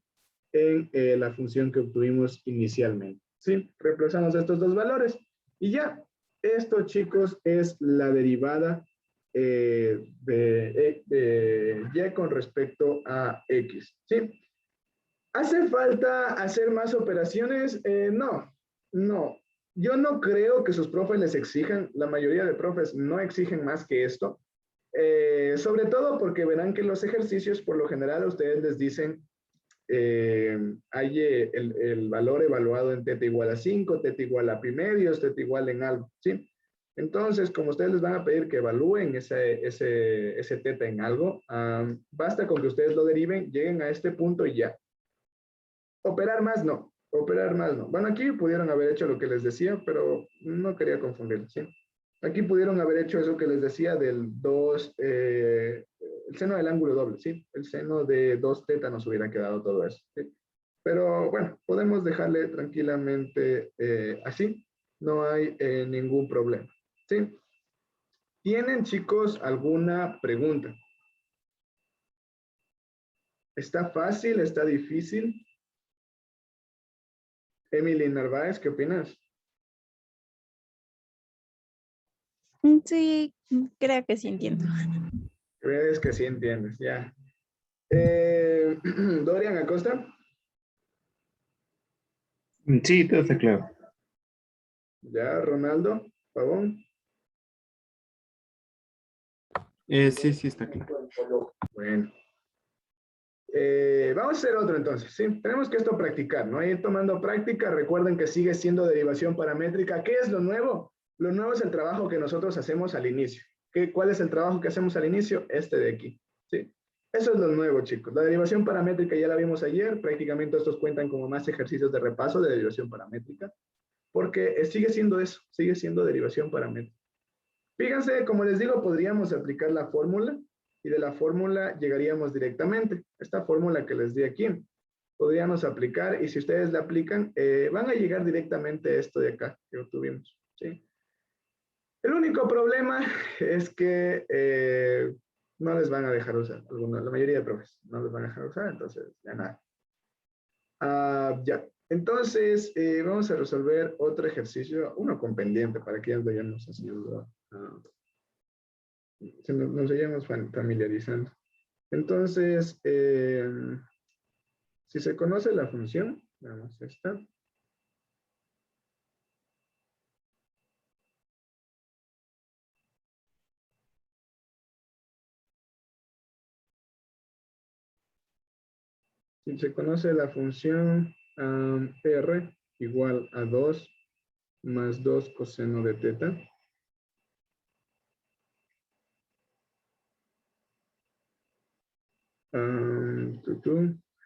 en la función que obtuvimos inicialmente, ¿sí? Reemplazamos estos dos valores y ya, esto chicos es la derivada de y con respecto a x, ¿sí? ¿Hace falta hacer más operaciones? No, no. Yo no creo que sus profes les exijan, la mayoría de profes no exigen más que esto, sobre todo porque verán que los ejercicios por lo general a ustedes les dicen hay el valor evaluado en teta igual a 5, teta igual a pi medios, teta igual en algo, ¿sí? Entonces, como ustedes les van a pedir que evalúen ese teta en algo, basta con que ustedes lo deriven, lleguen a este punto y ya. Operar más no, operar más no. Bueno, aquí pudieron haber hecho lo que les decía, pero no quería confundirlos, ¿sí? Aquí pudieron haber hecho eso que les decía del 2, el seno del ángulo doble, ¿sí? El seno de 2 teta nos hubiera quedado todo eso, ¿sí? Pero bueno, podemos dejarle tranquilamente así, no hay ningún problema, ¿sí? ¿Tienen, chicos, alguna pregunta? ¿Está fácil? ¿Está difícil? Emily Narváez, ¿qué opinas? Sí, creo que sí entiendo. ¿Crees que sí entiendes? Ya. Dorian Acosta. Sí, todo está claro. Ya, Ronaldo, Pavón. Sí, sí, está claro. Bueno. Vamos a hacer otro entonces, ¿sí? Tenemos que esto practicar, ¿no? Ir tomando práctica. Recuerden que sigue siendo derivación paramétrica. ¿Qué es lo nuevo? Lo nuevo es el trabajo que nosotros hacemos al inicio. ¿Cuál es el trabajo que hacemos al inicio? Este de aquí, ¿sí? Eso es lo nuevo, chicos. La derivación paramétrica ya la vimos ayer. Prácticamente estos cuentan como más ejercicios de repaso de derivación paramétrica, porque sigue siendo eso, sigue siendo derivación paramétrica. Fíjense, como les digo, podríamos aplicar la fórmula y de la fórmula llegaríamos directamente. Esta fórmula que les di aquí, podríamos aplicar y si ustedes la aplican, van a llegar directamente a esto de acá que obtuvimos, ¿sí? El único problema es que no les van a dejar usar, la mayoría de profes no les van a dejar usar, entonces ya nada. Ya, entonces vamos a resolver otro ejercicio, uno con pendiente para que ya lo hayamos enseñado. Nos vayamos familiarizando. Entonces, si se conoce la función, vamos a esta. Si se conoce la función R igual a 2 más 2 coseno de teta.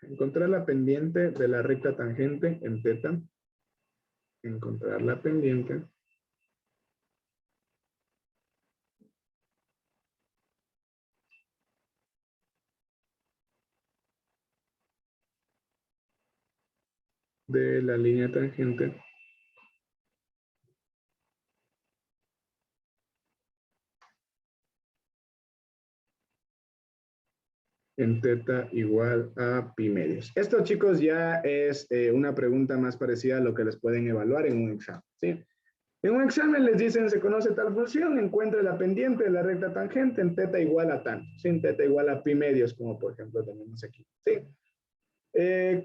Encontrar la pendiente de la recta tangente en teta. Encontrar la pendiente de la línea tangente en teta igual a pi medios. Esto, chicos, ya es una pregunta más parecida a lo que les pueden evaluar en un examen, ¿sí? En un examen les dicen, se conoce tal función, encuentre la pendiente de la recta tangente en teta igual a tanto, sin teta igual a pi medios, como por ejemplo tenemos aquí, ¿sí?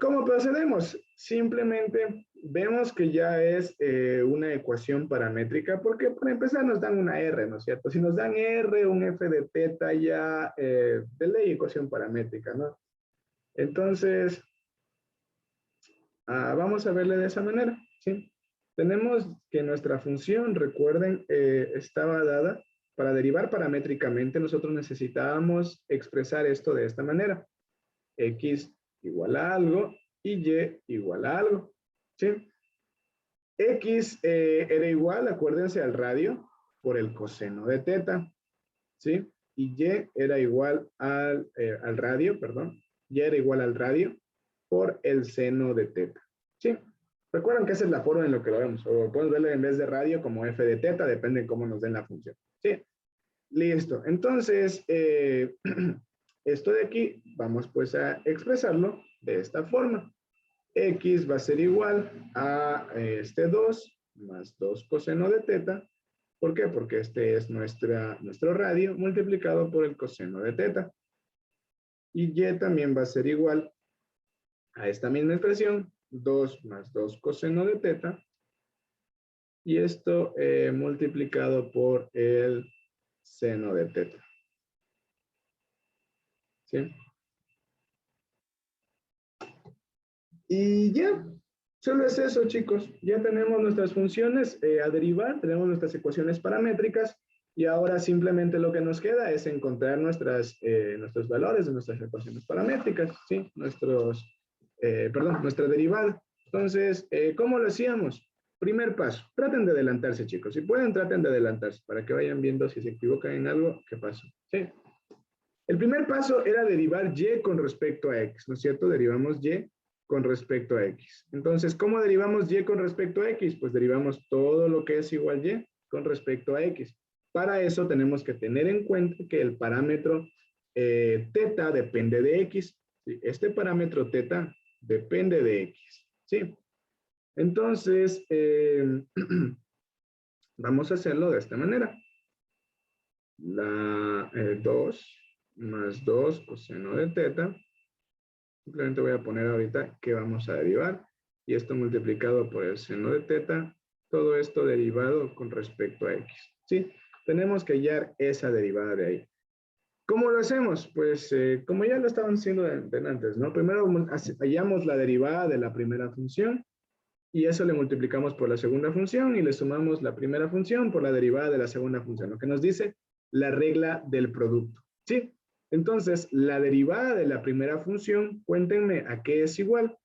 ¿Cómo procedemos? Simplemente vemos que ya es una ecuación paramétrica, porque para empezar nos dan una R, ¿no es cierto? Si nos dan R, un f de teta ya de ley ecuación paramétrica, ¿no? Entonces, vamos a verle de esa manera, ¿sí? Tenemos que nuestra función, recuerden, estaba dada Para derivar paramétricamente, nosotros necesitábamos expresar esto de esta manera. X igual a algo y Y igual a algo. ¿Sí? X era igual, acuérdense, al radio por el coseno de teta. ¿Sí? Y Y era igual al radio, perdón. Y era igual al radio por el seno de teta. ¿Sí? Recuerden que esa es la forma en la que lo vemos. O podemos verlo en vez de radio como f de teta, depende de cómo nos den la función. ¿Sí? Listo. Entonces, esto de aquí, vamos pues a expresarlo de esta forma. X va a ser igual a este 2 más 2 coseno de teta. ¿Por qué? Porque este es nuestro radio multiplicado por el coseno de teta. Y Y también va a ser igual a esta misma expresión, 2 más 2 coseno de teta. Y esto multiplicado por el seno de teta. ¿Sí? Y ya, solo es eso, chicos. Ya tenemos nuestras funciones a derivar, tenemos nuestras ecuaciones paramétricas y ahora simplemente lo que nos queda es encontrar nuestros valores de nuestras ecuaciones paramétricas, ¿sí? Nuestra derivada. Entonces, ¿cómo lo hacíamos? Primer paso, traten de adelantarse, chicos. Si pueden, traten de adelantarse para que vayan viendo si se equivocan en algo, qué pasó. ¿Sí? El primer paso era derivar y con respecto a x, ¿no es cierto? Derivamos y con respecto a x. Entonces, ¿cómo derivamos y con respecto a x? Pues derivamos todo lo que es igual y con respecto a x. Para eso tenemos que tener en cuenta que el parámetro teta depende de x. ¿Sí? Este parámetro teta depende de x. ¿Sí? Entonces, vamos a hacerlo de esta manera. La 2 más 2 coseno de teta. Simplemente voy a poner ahorita que vamos a derivar. Y esto multiplicado por el seno de teta. Todo esto derivado con respecto a x. ¿Sí? Tenemos que hallar esa derivada de ahí. ¿Cómo lo hacemos? Pues como ya lo estaban haciendo de antes, ¿no? Primero hallamos la derivada de la primera función. Y eso le multiplicamos por la segunda función y le sumamos la primera función por la derivada de la segunda función. Lo que nos dice la regla del producto. ¿Sí? Entonces, la derivada de la primera función, cuéntenme a qué es igual.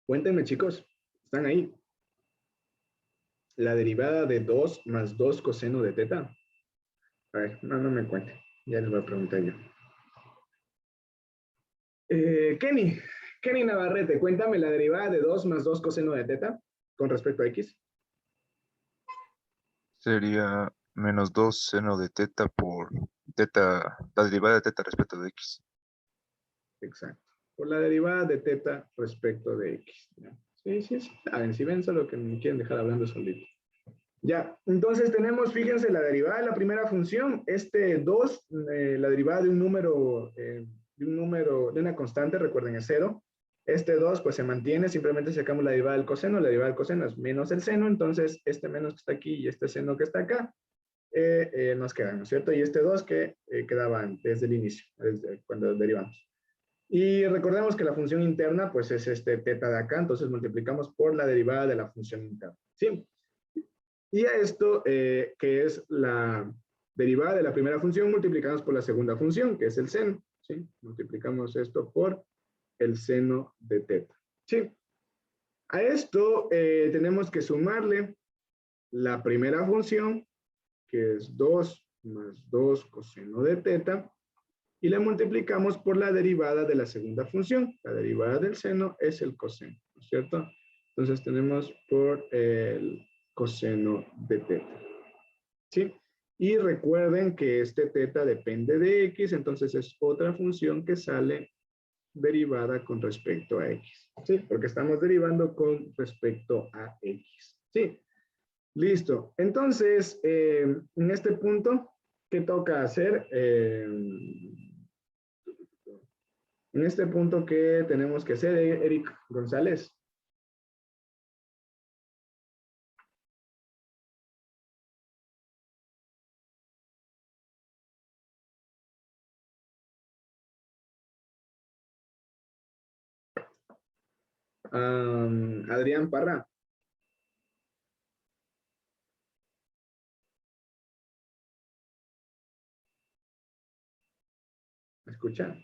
Cuéntenme, chicos. ¿Están ahí? La derivada de 2 más 2 coseno de teta. A ver, no me cuenten. Ya les voy a preguntar yo. Kenny Navarrete, cuéntame la derivada de 2 más 2 coseno de teta con respecto a x. Sería menos 2 seno de teta por teta, la derivada de teta respecto de x. Exacto. Por la derivada de teta respecto de x. ¿Ya? Sí. A ver, si ven solo que me quieren dejar hablando solito. Ya, entonces tenemos, fíjense, la derivada de la primera función, este 2, la derivada de un número, de una constante, recuerden, es 0. Este 2, pues se mantiene, simplemente sacamos la derivada del coseno, la derivada del coseno es menos el seno, entonces este menos que está aquí y este seno que está acá, nos quedan, ¿no es cierto? Y este 2 que quedaba desde el inicio, desde cuando derivamos. Y recordemos que la función interna, pues es este teta de acá, entonces multiplicamos por la derivada de la función interna, ¿sí? Y a esto, que es la derivada de la primera función, multiplicamos por la segunda función, que es el seno, ¿sí? Multiplicamos esto por el seno de teta, ¿sí? A esto tenemos que sumarle la primera función, que es 2 más 2 coseno de teta, y la multiplicamos por la derivada de la segunda función. La derivada del seno es el coseno, ¿no es cierto? Entonces tenemos por el coseno de teta. ¿Sí? Y recuerden que este teta depende de x, entonces es otra función que sale derivada con respecto a x. ¿Sí? Porque estamos derivando con respecto a x. ¿Sí? Listo. Entonces, en este punto, ¿qué toca hacer? En este punto, ¿qué tenemos que hacer, Eric González? Adrián Parra. ¿Me escucha?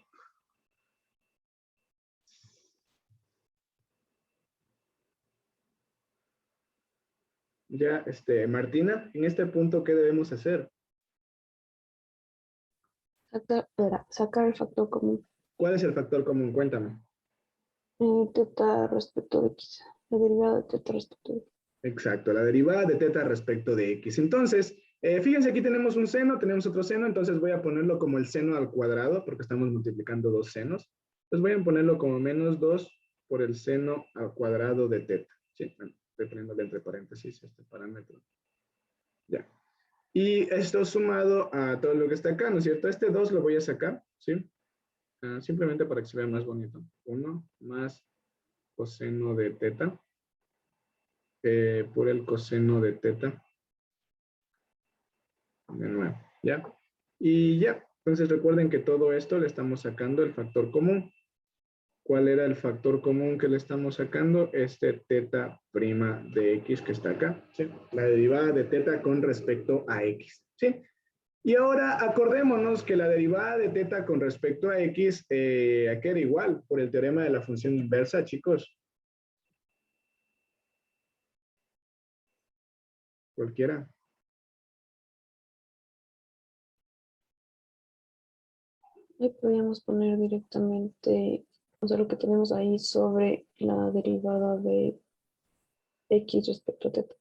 Ya, Martina, en este punto, ¿qué debemos hacer? Sacar el factor común. ¿Cuál es el factor común? Cuéntame. Teta respecto de x. La derivada de teta respecto de x. Exacto, la derivada de teta respecto de x. Entonces, fíjense, aquí tenemos un seno, tenemos otro seno, entonces voy a ponerlo como el seno al cuadrado, porque estamos multiplicando dos senos. Entonces voy a ponerlo como menos 2 por el seno al cuadrado de teta. Sí, bueno, estoy poniéndole entre paréntesis este parámetro. Ya. Y esto sumado a todo lo que está acá, ¿no es cierto? Este 2 lo voy a sacar, ¿sí? Simplemente para que se vea más bonito. 1 más coseno de teta por el coseno de teta. De nuevo, ¿ya? Y ya, entonces recuerden que todo esto le estamos sacando el factor común. ¿Cuál era el factor común que le estamos sacando? Teta prima de x que está acá, ¿sí? La derivada de teta con respecto a x, ¿sí? Y ahora acordémonos que la derivada de teta con respecto a x, ¿a qué era igual? Por el teorema de la función inversa, chicos. Cualquiera. Y podríamos poner directamente, o sea, lo que tenemos ahí sobre la derivada de x respecto a teta.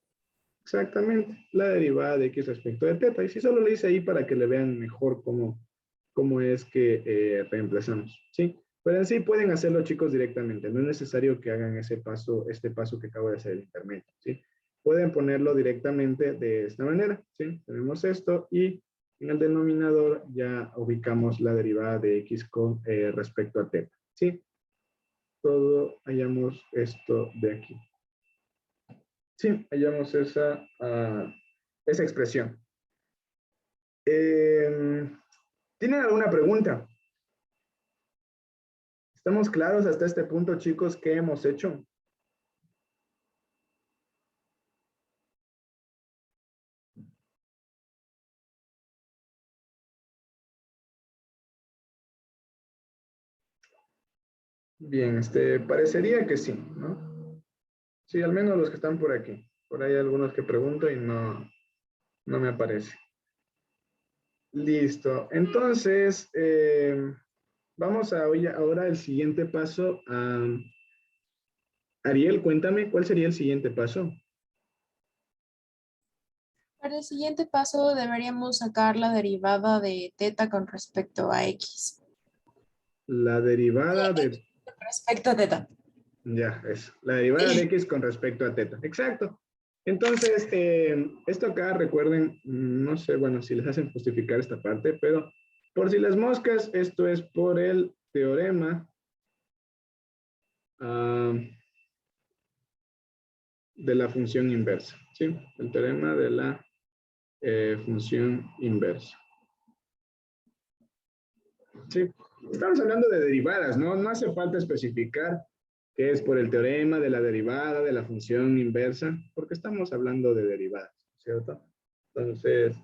Exactamente, la derivada de x respecto de teta. Y si solo lo hice ahí para que le vean mejor cómo es que reemplazamos, ¿sí? Pero en sí pueden hacerlo, chicos, directamente. No es necesario que hagan este paso que acabo de hacer el intermedio, ¿sí? Pueden ponerlo directamente de esta manera, ¿sí? Tenemos esto y en el denominador ya ubicamos la derivada de x con respecto a teta, ¿sí? Todo hallamos esto de aquí. Sí, hallamos esa expresión. ¿Tienen alguna pregunta? ¿Estamos claros hasta este punto, chicos, qué hemos hecho? Bien, parecería que sí, ¿no? Sí, al menos los que están por aquí. Por ahí hay algunos que pregunto y no me aparece. Listo. Entonces, vamos a oír ahora el siguiente paso. Ariel, cuéntame, ¿cuál sería el siguiente paso? Para el siguiente paso deberíamos sacar la derivada de teta con respecto a x. La derivada de... Respecto a teta. Ya, eso. La derivada de x con respecto a teta. Exacto. Entonces, esto acá, recuerden, no sé, bueno, si les hacen justificar esta parte, pero por si las moscas, esto es por el teorema de la función inversa, ¿sí? El teorema de la función inversa. Sí, estamos hablando de derivadas, ¿no? No hace falta especificar que es por el teorema de la derivada de la función inversa, porque estamos hablando de derivadas, ¿cierto? Entonces,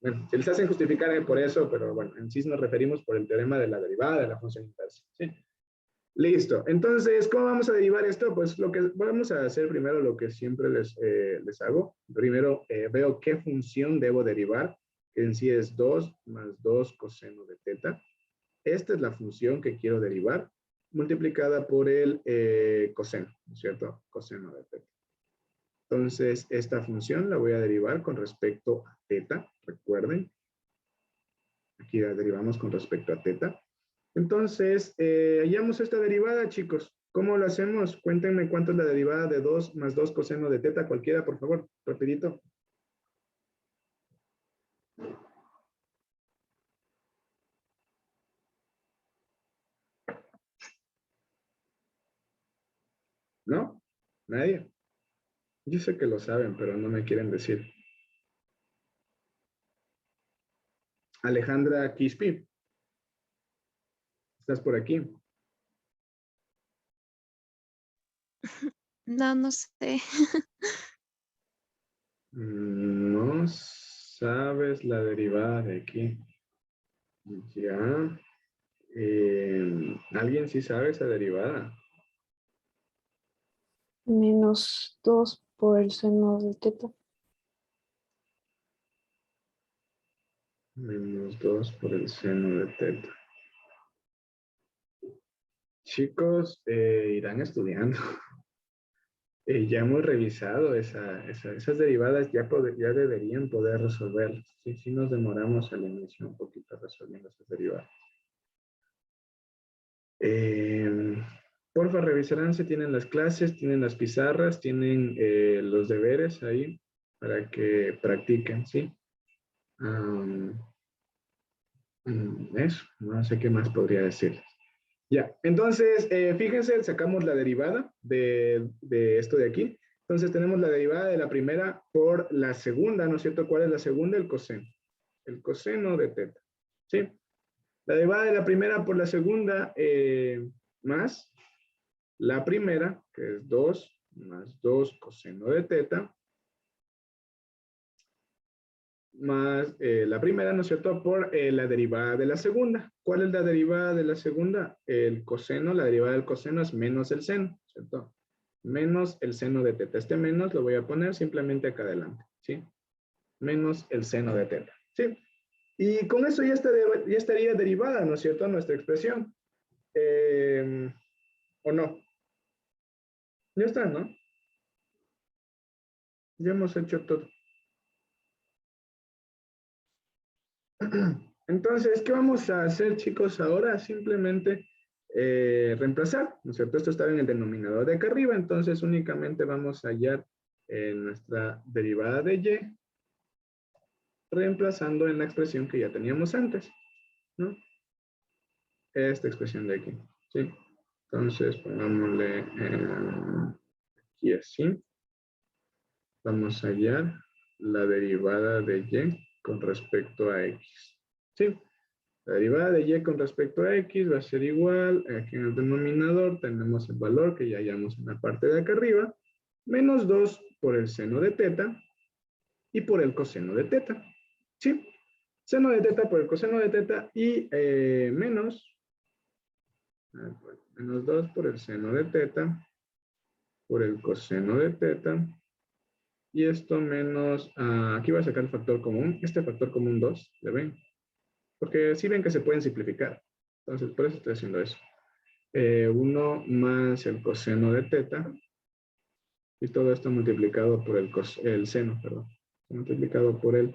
bueno, si les hacen justificar por eso, pero bueno, en sí nos referimos por el teorema de la derivada de la función inversa, ¿sí? Listo. Entonces, ¿cómo vamos a derivar esto? Pues lo que vamos a hacer primero, lo que siempre les hago. Primero veo qué función debo derivar, que en sí es 2 más 2 coseno de teta. Esta es la función que quiero derivar, multiplicada por el coseno, ¿no es cierto? Coseno de teta. Entonces, esta función la voy a derivar con respecto a teta, recuerden. Aquí la derivamos con respecto a teta. Entonces, hallamos esta derivada, chicos. ¿Cómo lo hacemos? Cuéntenme cuánto es la derivada de 2 más 2 coseno de teta, cualquiera, por favor, rapidito. ¿No? ¿Nadie? Yo sé que lo saben, pero no me quieren decir. Alejandra Quispe, ¿estás por aquí? No, no sé. No sabes la derivada de aquí. Ya. ¿Alguien sí sabe esa derivada? Menos 2 por el seno de teta. Menos 2 por el seno de teta. Chicos, irán estudiando. Ya hemos revisado esas derivadas, ya deberían poder resolverlas. Sí, sí nos demoramos al inicio un poquito resolviendo esas derivadas. Porfa, revisarán si tienen las clases, tienen las pizarras, tienen los deberes ahí para que practiquen, ¿sí? Eso, no sé qué más podría decirles. Ya, entonces, fíjense, sacamos la derivada de esto de aquí. Entonces tenemos la derivada de la primera por la segunda, ¿no es cierto? ¿Cuál es la segunda? El coseno. El coseno de teta, ¿sí? La derivada de la primera por la segunda más la primera, que es 2 más 2 coseno de teta, más la primera, ¿no es cierto?, por la derivada de la segunda. ¿Cuál es la derivada de la segunda? El coseno, la derivada del coseno es menos el seno, ¿cierto? Menos el seno de teta. Este menos lo voy a poner simplemente acá adelante, ¿sí? Menos el seno de teta, ¿sí? Y con eso ya estaría derivada, ¿no es cierto?, nuestra expresión. ¿O no? Ya está, ¿no? Ya hemos hecho todo. Entonces, ¿qué vamos a hacer, chicos, ahora? Simplemente reemplazar, ¿no es cierto? Esto está en el denominador de acá arriba, entonces únicamente vamos a hallar nuestra derivada de y, reemplazando en la expresión que ya teníamos antes, ¿no? Esta expresión de aquí, ¿sí? Entonces, pongámosle aquí así. Vamos a hallar la derivada de y con respecto a x, ¿sí? La derivada de y con respecto a x va a ser igual, aquí en el denominador tenemos el valor que ya hallamos en la parte de acá arriba, menos 2 por el seno de teta y por el coseno de teta, ¿sí? Seno de teta por el coseno de teta y menos 2 por el seno de teta por el coseno de teta y esto menos, aquí va a sacar el factor común, este factor común 2, ¿le ven? Porque sí ven que se pueden simplificar, entonces por eso estoy haciendo eso. 1 más el coseno de teta y todo esto multiplicado por el seno, perdón, multiplicado por el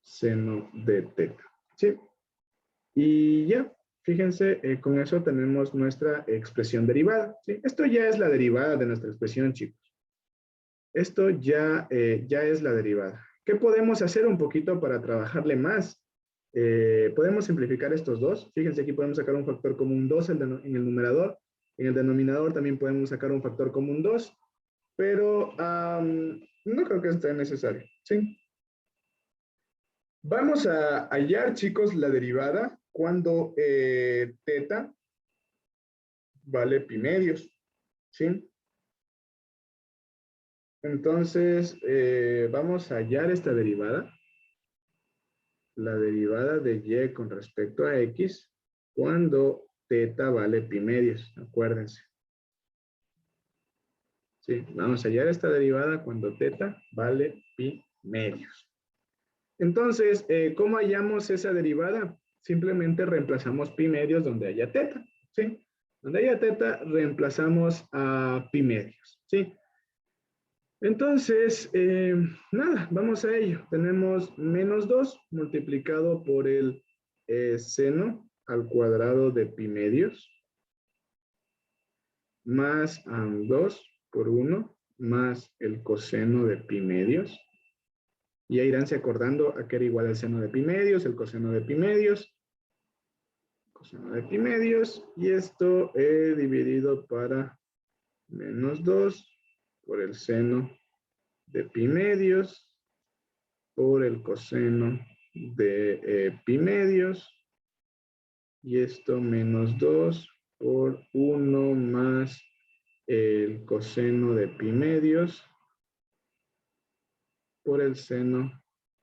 seno de teta, ¿sí? Y ya, fíjense, con eso tenemos nuestra expresión derivada, ¿sí? Esto ya es la derivada de nuestra expresión, chicos. Esto ya es la derivada. ¿Qué podemos hacer un poquito para trabajarle más? Podemos simplificar estos dos. Fíjense, aquí podemos sacar un factor común 2 en el numerador. En el denominador también podemos sacar un factor común 2, pero no creo que esté necesario, ¿sí? Vamos a hallar, chicos, la derivada cuando teta vale pi medios, ¿sí? Entonces, vamos a hallar esta derivada. La derivada de y con respecto a x cuando teta vale pi medios, acuérdense. Sí, vamos a hallar esta derivada cuando teta vale pi medios. Entonces, ¿cómo hallamos esa derivada? Simplemente reemplazamos pi medios donde haya teta, ¿sí? Donde haya teta, reemplazamos a pi medios, ¿sí? Entonces, nada, vamos a ello. Tenemos menos 2 multiplicado por el seno al cuadrado de pi medios, más 2 por 1, más el coseno de pi medios. Y ya iránse acordando a qué era igual el seno de pi medios, el coseno de pi medios, coseno de pi medios, y esto he dividido para menos 2 por el seno de pi medios por el coseno de pi medios y esto menos 2 por 1 más el coseno de pi medios por el seno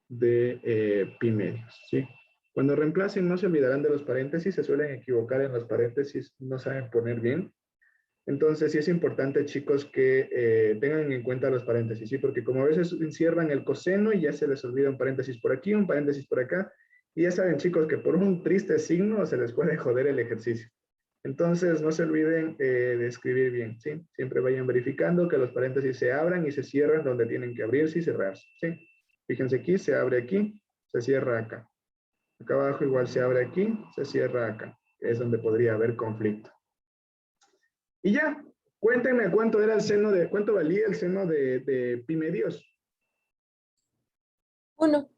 de pi medios, ¿sí? Cuando reemplacen, no se olvidarán de los paréntesis, se suelen equivocar en los paréntesis, no saben poner bien. Entonces, sí es importante, chicos, que tengan en cuenta los paréntesis, ¿sí? Porque como a veces encierran el coseno y ya se les olvida un paréntesis por aquí, un paréntesis por acá, y ya saben, chicos, que por un triste signo se les puede joder el ejercicio. Entonces, no se olviden de escribir bien, ¿sí? Siempre vayan verificando que los paréntesis se abran y se cierran donde tienen que abrirse y cerrarse, ¿sí? Fíjense aquí, se abre aquí, se cierra acá. Acá abajo igual se abre aquí, se cierra acá. Es donde podría haber conflicto. Y ya, cuéntenme cuánto era el seno de, cuánto valía el seno de pi medios. 1.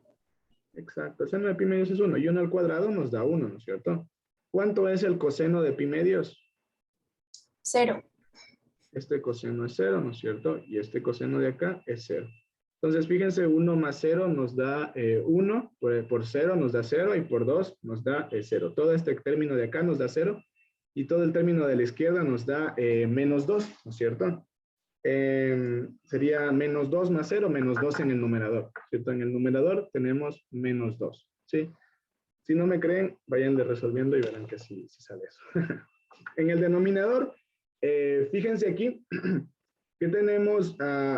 Exacto, el seno de pi medios es 1 y 1 al cuadrado nos da 1, ¿no es cierto? ¿Cuánto es el coseno de pi medios? 0. Este coseno es 0, ¿no es cierto? Y este coseno de acá es 0. Entonces, fíjense, 1 más 0 nos da 1, por 0 nos da 0 y por 2 nos da 0. Todo este término de acá nos da 0 y todo el término de la izquierda nos da menos 2, ¿no es cierto? Sería menos 2 más 0, menos 2 en el numerador, ¿cierto? En el numerador tenemos menos 2, ¿sí? Si no me creen, vayan resolviendo y verán que sí sale eso. En el denominador, fíjense aquí que tenemos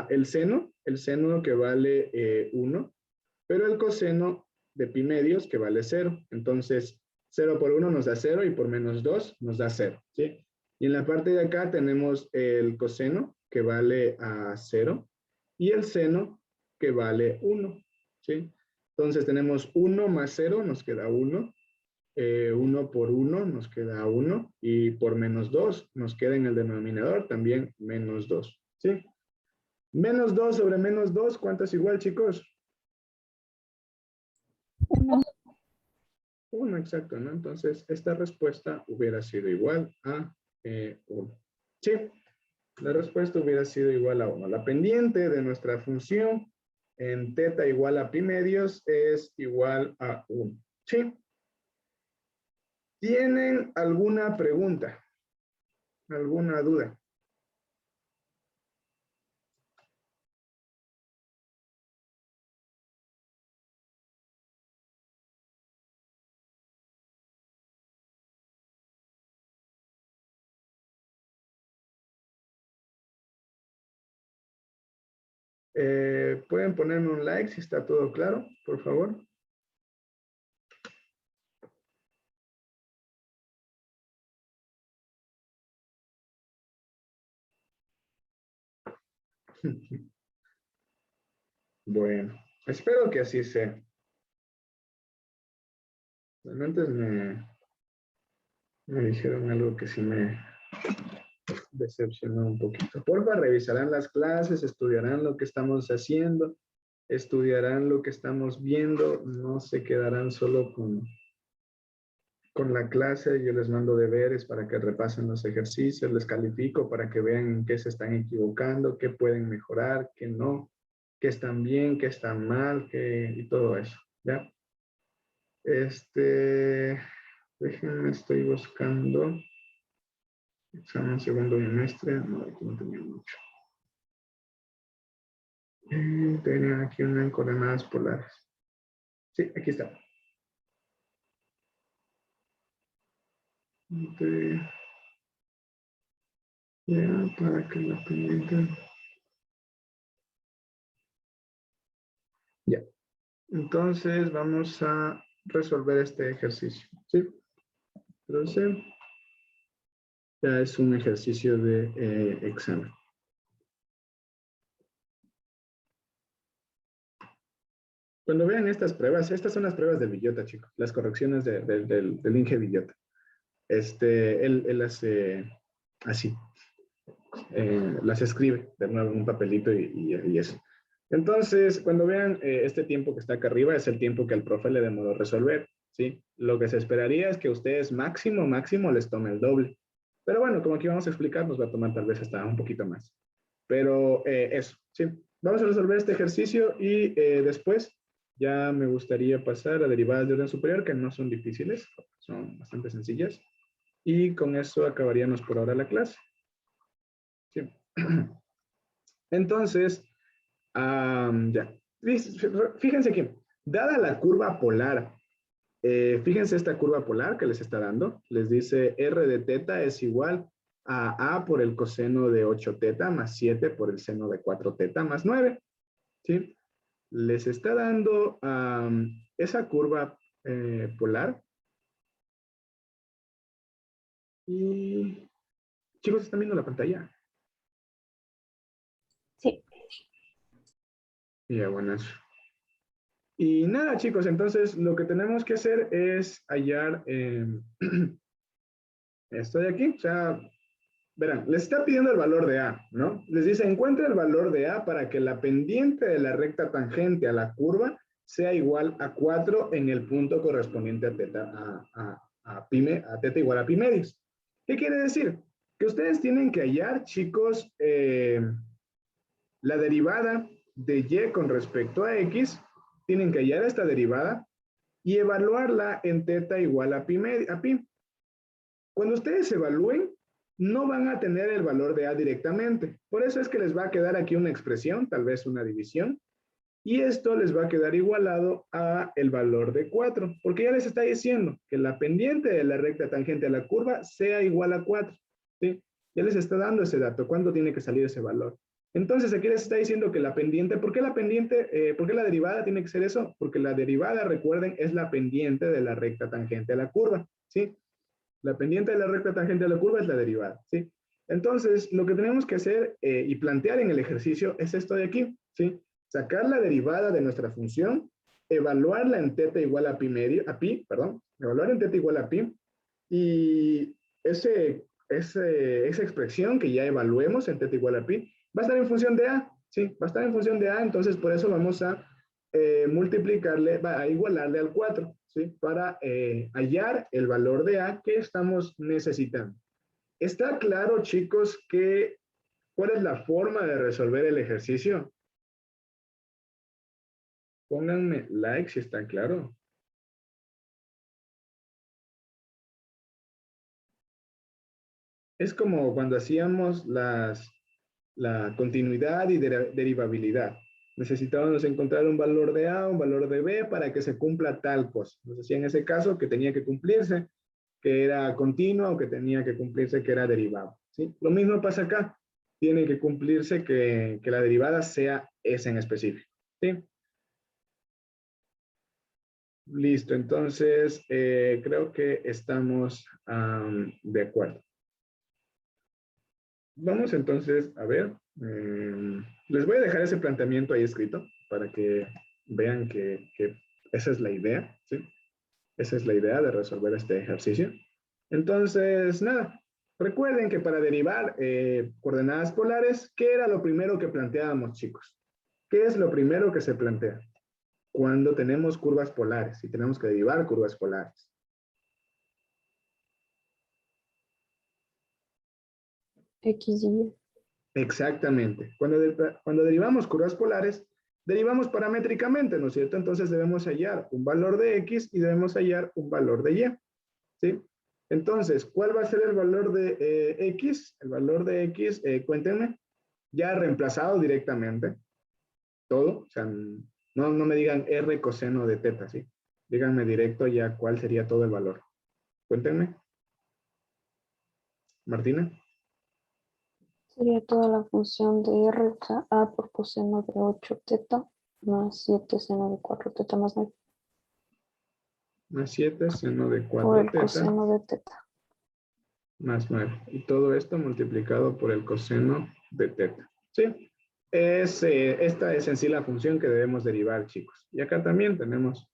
el seno que vale 1, pero el coseno de pi medios que vale 0. Entonces, 0 por 1 nos da 0 y por menos 2 nos da 0, ¿sí? Y en la parte de acá tenemos el coseno que vale 0 y el seno que vale 1, ¿sí? Entonces tenemos 1 más 0 nos queda 1. 1 por 1 nos queda 1 y por menos 2 nos queda en el denominador también menos 2, ¿sí? Menos 2 sobre menos 2, ¿cuánto es igual, chicos? 1, exacto, ¿no? Entonces, esta respuesta hubiera sido igual a 1. Sí, la respuesta hubiera sido igual a 1. La pendiente de nuestra función en teta igual a pi medios es igual a 1. Sí. ¿Tienen alguna pregunta? ¿Alguna duda? ¿Pueden ponerme un like si está todo claro, por favor? Bueno, espero que así sea. Antes me dijeron algo que sí me decepcionó un poquito. Porfa, revisarán las clases, estudiarán lo que estamos haciendo, estudiarán lo que estamos viendo, no se quedarán solo con la clase. Yo les mando deberes para que repasen los ejercicios, les califico para que vean en qué se están equivocando, qué pueden mejorar, qué no, qué están bien, qué están mal, y todo eso, ¿ya? Déjenme, estoy buscando examen segundo bimestre, no, aquí no tenía mucho. Tenían aquí una en coordenadas polares. Sí, aquí está. Ya, para que la pendiente. Ya. Entonces vamos a resolver este ejercicio. ¿Sí? Entonces, ya es un ejercicio de examen. Cuando vean estas pruebas, estas son las pruebas de Villota, chicos. Las correcciones del Inge Villota. Él hace así. Las escribe de nuevo en un papelito y eso. Entonces, cuando vean este tiempo que está acá arriba, es el tiempo que al profe le demoró resolver, ¿sí? Lo que se esperaría es que ustedes máximo les tome el doble. Pero bueno, como aquí vamos a explicar, nos va a tomar tal vez hasta un poquito más. Pero eso, ¿sí? Vamos a resolver este ejercicio y después ya me gustaría pasar a derivadas de orden superior, que no son difíciles, son bastante sencillas. Y con eso acabaríamos por ahora la clase. ¿sí? Entonces, ya. Fíjense aquí, dada la curva polar, fíjense esta curva polar que les está dando, les dice R de teta es igual a A por el coseno de 8 teta más 7 por el seno de 4 teta más 9, ¿sí? Les está dando esa curva polar. Y chicos, ¿están viendo la pantalla? Sí. Ya, buenas. Y nada, chicos, entonces lo que tenemos que hacer es hallar esto de aquí. O sea, verán, les está pidiendo el valor de A, ¿no? Les dice, encuentra el valor de A para que la pendiente de la recta tangente a la curva sea igual a 4 en el punto correspondiente a teta, a teta igual a pi medios. ¿Qué quiere decir? Que ustedes tienen que hallar, chicos, la derivada de y con respecto a x, tienen que hallar esta derivada y evaluarla en teta igual a pi. Cuando ustedes evalúen, no van a tener el valor de a directamente. Por eso es que les va a quedar aquí una expresión, tal vez una división, y esto les va a quedar igualado a el valor de 4, porque ya les está diciendo que la pendiente de la recta tangente a la curva sea igual a 4, ¿sí? Ya les está dando ese dato, ¿cuándo tiene que salir ese valor? Entonces aquí les está diciendo que la pendiente, ¿por qué la pendiente, por qué la derivada tiene que ser eso? Porque la derivada, recuerden, es la pendiente de la recta tangente a la curva, ¿sí? La pendiente de la recta tangente a la curva es la derivada, ¿sí? Entonces, lo que tenemos que hacer y plantear en el ejercicio es esto de aquí, ¿sí? Sacar la derivada de nuestra función, evaluarla en teta igual a pi, evaluar en teta igual a pi, y esa expresión que ya evaluemos en teta igual a pi, va a estar en función de a, ¿sí? Va a estar en función de a, entonces por eso vamos a multiplicarle, a igualarle al 4, ¿sí? Para hallar el valor de a que estamos necesitando. ¿Está claro, chicos, cuál es la forma de resolver el ejercicio? Pónganme like si está claro. Es como cuando hacíamos la continuidad y derivabilidad. Necesitábamos encontrar un valor de A, un valor de B para que se cumpla tal cosa. Nos decía en ese caso que tenía que cumplirse, que era continua o que tenía que cumplirse que era derivado, ¿sí? Lo mismo pasa acá. Tiene que cumplirse que la derivada sea esa en específico, ¿sí? Listo, entonces creo que estamos de acuerdo. Vamos entonces a ver. Les voy a dejar ese planteamiento ahí escrito para que vean que esa es la idea, ¿sí? Esa es la idea de resolver este ejercicio. Entonces, nada, recuerden que para derivar coordenadas polares, ¿qué era lo primero que planteábamos, chicos? ¿Qué es lo primero que se plantea? Cuando tenemos curvas polares y tenemos que derivar curvas polares. X y Y. Exactamente. Cuando derivamos curvas polares, derivamos paramétricamente, ¿no es cierto? Entonces debemos hallar un valor de X y debemos hallar un valor de Y, ¿sí? Entonces, ¿cuál va a ser el valor de X? El valor de X, cuéntenme, ya reemplazado directamente, todo, o sea, no me digan R coseno de teta, ¿sí? Díganme directo ya cuál sería todo el valor. Cuéntenme. Martina. Sería toda la función de R, o sea, A por coseno de 8 teta más 7 seno de 4 teta más 9. Más 7 seno de Por 4 el teta. coseno de teta. Más 9. Y todo esto multiplicado por el coseno de teta. ¿Sí? Esta es en sí la función que debemos derivar, chicos. Y acá también tenemos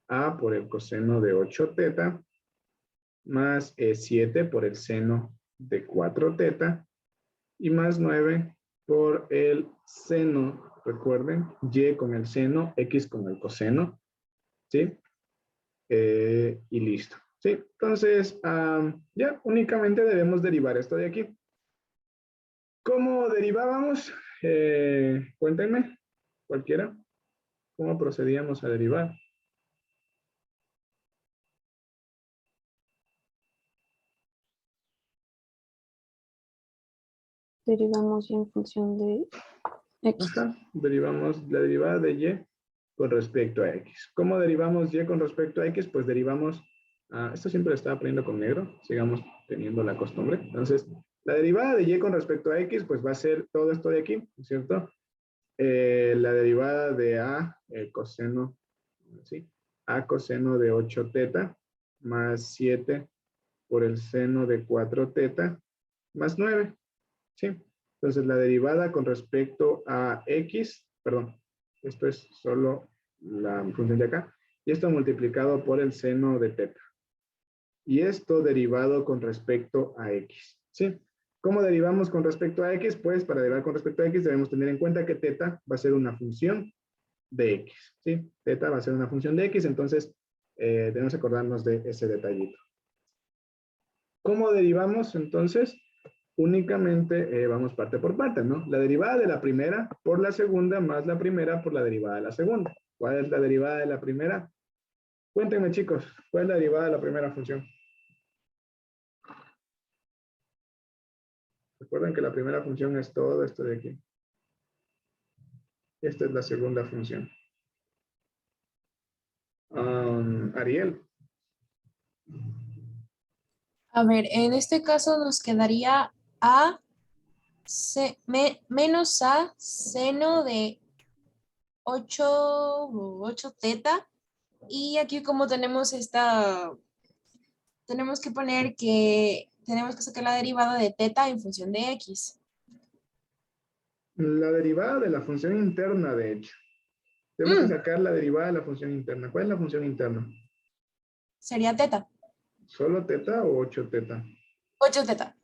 A por el coseno de 8 teta más 7 por el seno de 4 teta y más 9 por el seno, recuerden, Y con el seno, X con el coseno, ¿sí? Y listo. Sí, entonces ya únicamente debemos derivar esto de aquí. ¿Cómo derivábamos? Cuéntenme, cualquiera. ¿Cómo procedíamos a derivar? derivamos y en función de X. Ajá, derivamos la derivada de y con respecto a x. ¿Cómo derivamos y con respecto a x? Pues derivamos, esto siempre lo estaba poniendo con negro, sigamos teniendo la costumbre. Entonces, la derivada de y con respecto a x, pues va a ser todo esto de aquí, ¿no es cierto? La derivada de a coseno, ¿sí? A coseno de 8 teta más 7 por el seno de 4 teta más 9, ¿sí? Entonces, la derivada con respecto a x, perdón, esto es solo la función de acá, y esto multiplicado por el seno de teta. Y esto derivado con respecto a x, ¿sí? ¿Cómo derivamos con respecto a x? Pues para derivar con respecto a x debemos tener en cuenta que teta va a ser una función de x, ¿sí? Teta va a ser una función de x, entonces debemos acordarnos de ese detallito. ¿Cómo derivamos entonces? Únicamente vamos parte por parte, ¿no? La derivada de la primera por la segunda más la primera por la derivada de la segunda. ¿Cuál es la derivada de la primera? Cuéntenme, chicos, ¿cuál es la derivada de la primera función? Recuerden que la primera función es todo esto de aquí. Esta es la segunda función. Ariel. A ver, en este caso nos quedaría a menos a seno de 8 teta. Y aquí como tenemos tenemos que poner que tenemos que sacar la derivada de teta en función de x. La derivada de la función interna, de hecho. Tenemos que sacar la derivada de la función interna. ¿Cuál es la función interna? Sería teta. ¿Solo teta o 8 teta? 8 teta.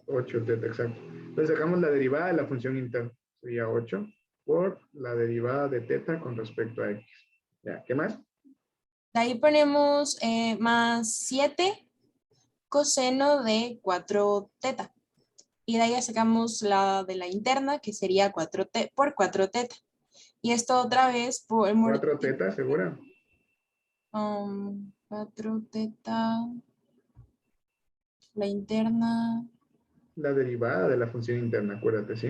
8 teta, exacto. Entonces sacamos la derivada de la función interna. Sería 8 por la derivada de teta con respecto a x. Ya, ¿qué más? De ahí ponemos más 7 coseno de 4 teta. Y de ahí ya sacamos la de la interna, que sería 4 por 4 teta. Y esto otra vez por... 4 teta, ¿segura? 4 teta. La interna. La derivada de la función interna, acuérdate, ¿sí?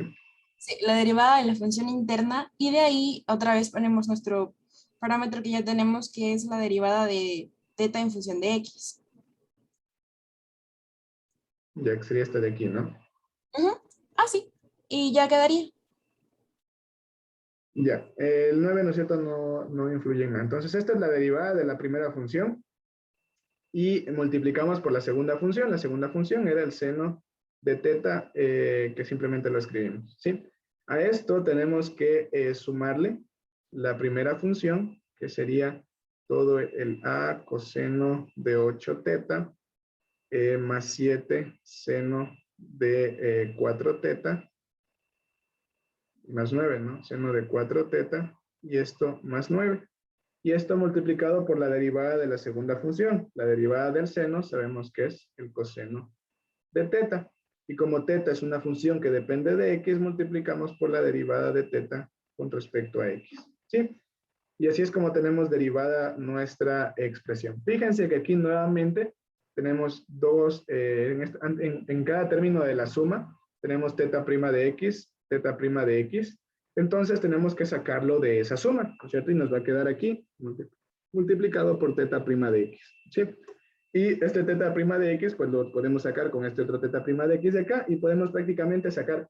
Sí, la derivada de la función interna. Y de ahí otra vez ponemos nuestro parámetro que ya tenemos, que es la derivada de teta en función de x. Ya que sería esta de aquí, ¿no? Sí. Y ya quedaría. Ya, el 9, ¿no es cierto? No influye en nada. Entonces, esta es la derivada de la primera función. Y multiplicamos por la segunda función. La segunda función era el seno de teta, que simplemente lo escribimos, ¿sí? A esto tenemos que sumarle la primera función, que sería todo el a coseno de 8 teta, más 7 seno de 4 teta, más 9, ¿no? Seno de 4 teta, y esto más 9. Y esto multiplicado por la derivada de la segunda función. La derivada del seno sabemos que es el coseno de teta. Y como teta es una función que depende de x, multiplicamos por la derivada de teta con respecto a x, ¿sí? Y así es como tenemos derivada nuestra expresión. Fíjense que aquí nuevamente tenemos dos, en cada término de la suma, tenemos teta prima de x, teta prima de x. Entonces tenemos que sacarlo de esa suma, ¿no es cierto? Y nos va a quedar aquí multiplicado por teta prima de x, ¿sí? Y este teta prima de x, pues lo podemos sacar con este otro teta prima de x de acá y podemos prácticamente sacar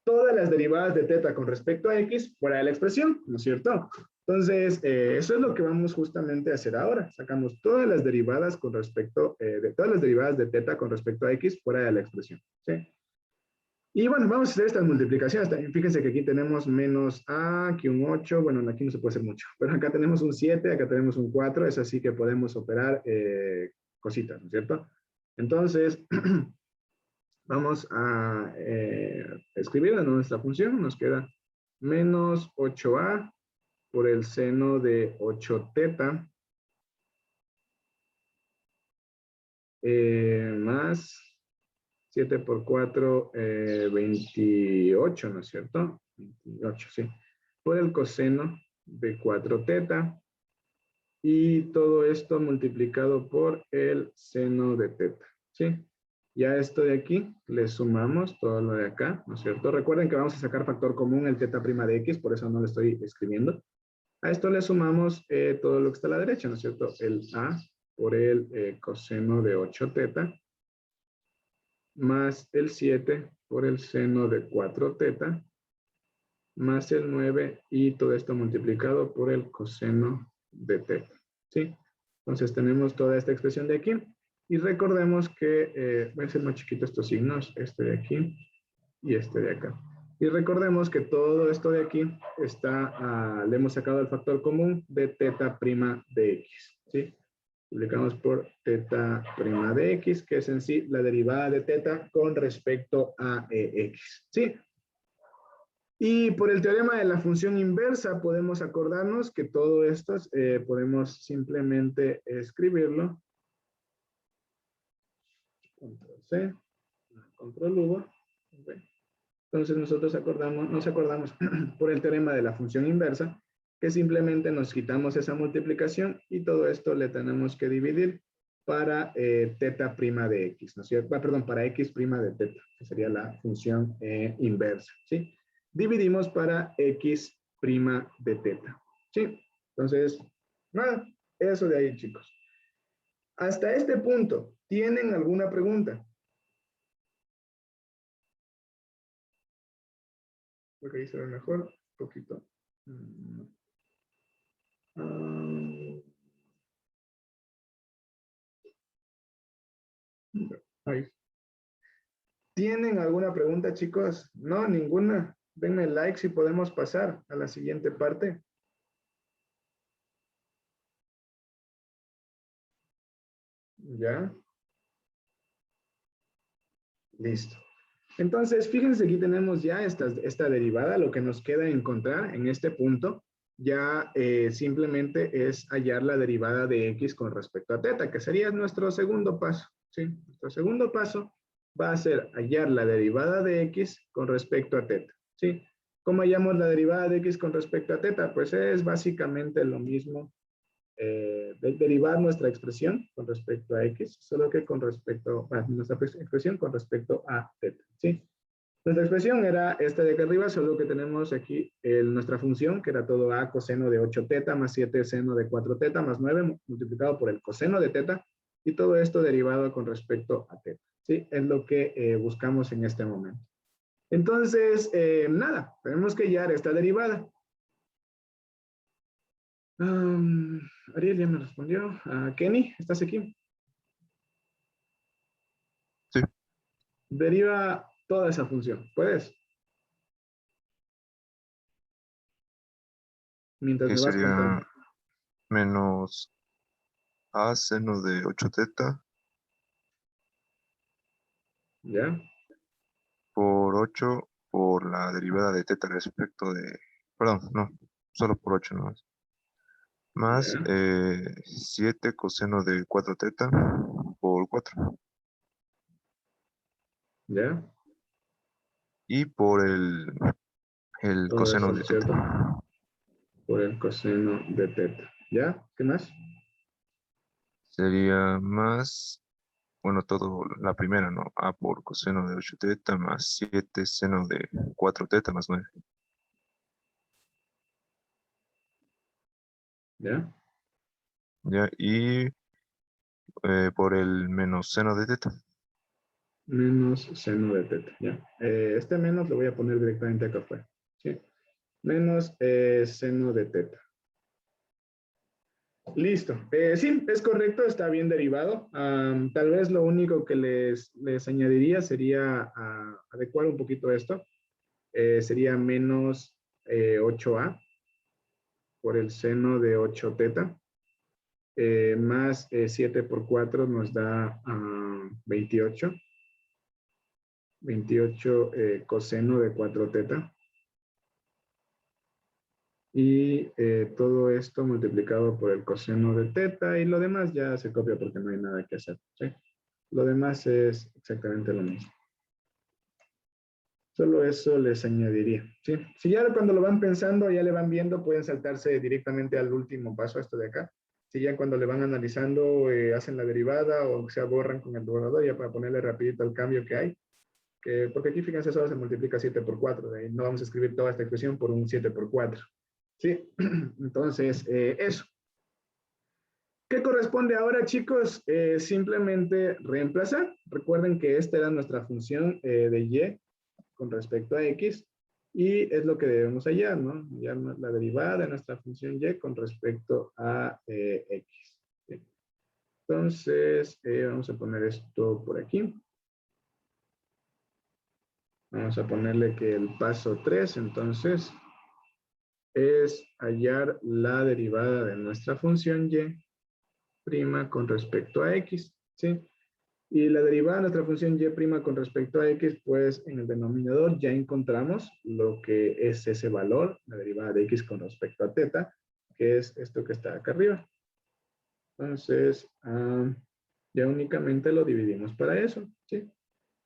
todas las derivadas de teta con respecto a x fuera de la expresión, ¿no es cierto? Entonces, eso es lo que vamos justamente a hacer ahora. Sacamos todas las derivadas con respecto, de todas las derivadas de teta con respecto a x fuera de la expresión, ¿sí? Y bueno, vamos a hacer estas multiplicaciones. También fíjense que aquí tenemos menos a, aquí un 8. Bueno, aquí no se puede hacer mucho. Pero acá tenemos un 7, acá tenemos un 4. Es así que podemos operar cositas, ¿no es cierto? Entonces, vamos a escribir nuestra función. Nos queda menos 8a por el seno de 8 teta más 7 por 4, 28, ¿no es cierto? 28, sí. Por el coseno de 4 teta. Y todo esto multiplicado por el seno de teta, ¿sí? Ya esto de aquí, le sumamos todo lo de acá, ¿no es cierto? Recuerden que vamos a sacar factor común el teta prima de x, por eso no le estoy escribiendo. A esto le sumamos todo lo que está a la derecha, ¿no es cierto? El a por el coseno de 8 teta, más el 7 por el seno de 4 teta, más el 9 y todo esto multiplicado por el coseno de teta, ¿sí? Entonces tenemos toda esta expresión de aquí. Y recordemos que, voy a hacer más chiquito estos signos, este de aquí y este de acá. Y recordemos que todo esto de aquí está, le hemos sacado el factor común de teta prima de x, ¿sí? Multiplicamos por teta prima de x, que es en sí la derivada de teta con respecto a x, ¿sí? Y por el teorema de la función inversa podemos acordarnos que todo esto podemos simplemente escribirlo. Control C, control V. Entonces nosotros nos acordamos por el teorema de la función inversa que simplemente nos quitamos esa multiplicación y todo esto le tenemos que dividir para teta prima de x, ¿no es cierto? Perdón, para x prima de teta, que sería la función inversa, ¿sí? Dividimos para x prima de teta, ¿sí? Entonces, nada, eso de ahí, chicos. Hasta este punto, ¿tienen alguna pregunta? Porque ahí se ve mejor, un poquito. Ahí. ¿Tienen alguna pregunta, chicos? No, ninguna. Denme like si podemos pasar a la siguiente parte. ¿Ya? Listo. Entonces, fíjense, aquí tenemos ya esta derivada. Lo que nos queda encontrar en este punto ya simplemente es hallar la derivada de x con respecto a teta, que sería nuestro segundo paso, ¿sí? Nuestro segundo paso va a ser hallar la derivada de x con respecto a teta, ¿sí? ¿Cómo hallamos la derivada de x con respecto a teta? Pues es básicamente lo mismo, derivar nuestra expresión con respecto a x, solo que con respecto a nuestra expresión con respecto a teta, ¿sí? Nuestra expresión era esta de acá arriba, solo que tenemos aquí nuestra función, que era todo a coseno de 8 teta más 7 seno de 4 teta más 9 multiplicado por el coseno de teta, y todo esto derivado con respecto a teta, ¿sí? Es lo que buscamos en este momento. Entonces, nada, tenemos que hallar esta derivada. Ariel ya me respondió. Kenny, ¿estás aquí? Sí. Deriva toda esa función. ¿Puedes? Mientras me vas Sería contando. menos a seno de 8 teta ¿Ya? por 8 por la derivada de teta respecto de... Perdón, no, solo por 8 no. Más ¿Ya? 7 coseno de 4 teta por 4. ¿Ya? Y por el Todo coseno eso, ¿no de es cierto? teta. Por el coseno de teta. ¿Ya? ¿Qué más? Sería más, bueno, todo la primera, ¿no? A por coseno de 8 teta más 7 seno de 4 teta más 9. ¿Ya? ¿Ya? Y por el menos seno de teta. Menos seno de teta. ¿Ya? Este menos lo voy a poner directamente acá afuera. ¿Sí? Menos seno de teta. Listo. Sí, es correcto, está bien derivado. Tal vez lo único que les añadiría sería adecuar un poquito esto. Sería menos 8a por el seno de 8 teta. Más 7 por 4 nos da 28. 28 coseno de 4 teta. Y todo esto multiplicado por el coseno de teta y lo demás ya se copia porque no hay nada que hacer, ¿sí? Lo demás es exactamente lo mismo. Solo eso les añadiría, ¿sí? Si ya cuando lo van pensando, ya le van viendo, pueden saltarse directamente al último paso, esto de acá. Si ya cuando le van analizando hacen la derivada o se borran con el borrador ya para ponerle rapidito al cambio que hay. Porque aquí fíjense, solo se multiplica 7 por 4. De ahí no vamos a escribir toda esta expresión por un 7 por 4. ¿Sí? Entonces, eso. ¿Qué corresponde ahora, chicos? Simplemente reemplazar. Recuerden que esta era nuestra función de y con respecto a x. Y es lo que debemos hallar, ¿no? Hallar la derivada de nuestra función y con respecto a x. ¿Sí? Entonces, vamos a poner esto por aquí. Vamos a ponerle que el paso 3, entonces, es hallar la derivada de nuestra función y prima con respecto a x, ¿sí? Y la derivada de nuestra función y prima con respecto a x, pues en el denominador ya encontramos lo que es ese valor, la derivada de x con respecto a teta, que es esto que está acá arriba. Entonces, ya únicamente lo dividimos para eso, ¿sí?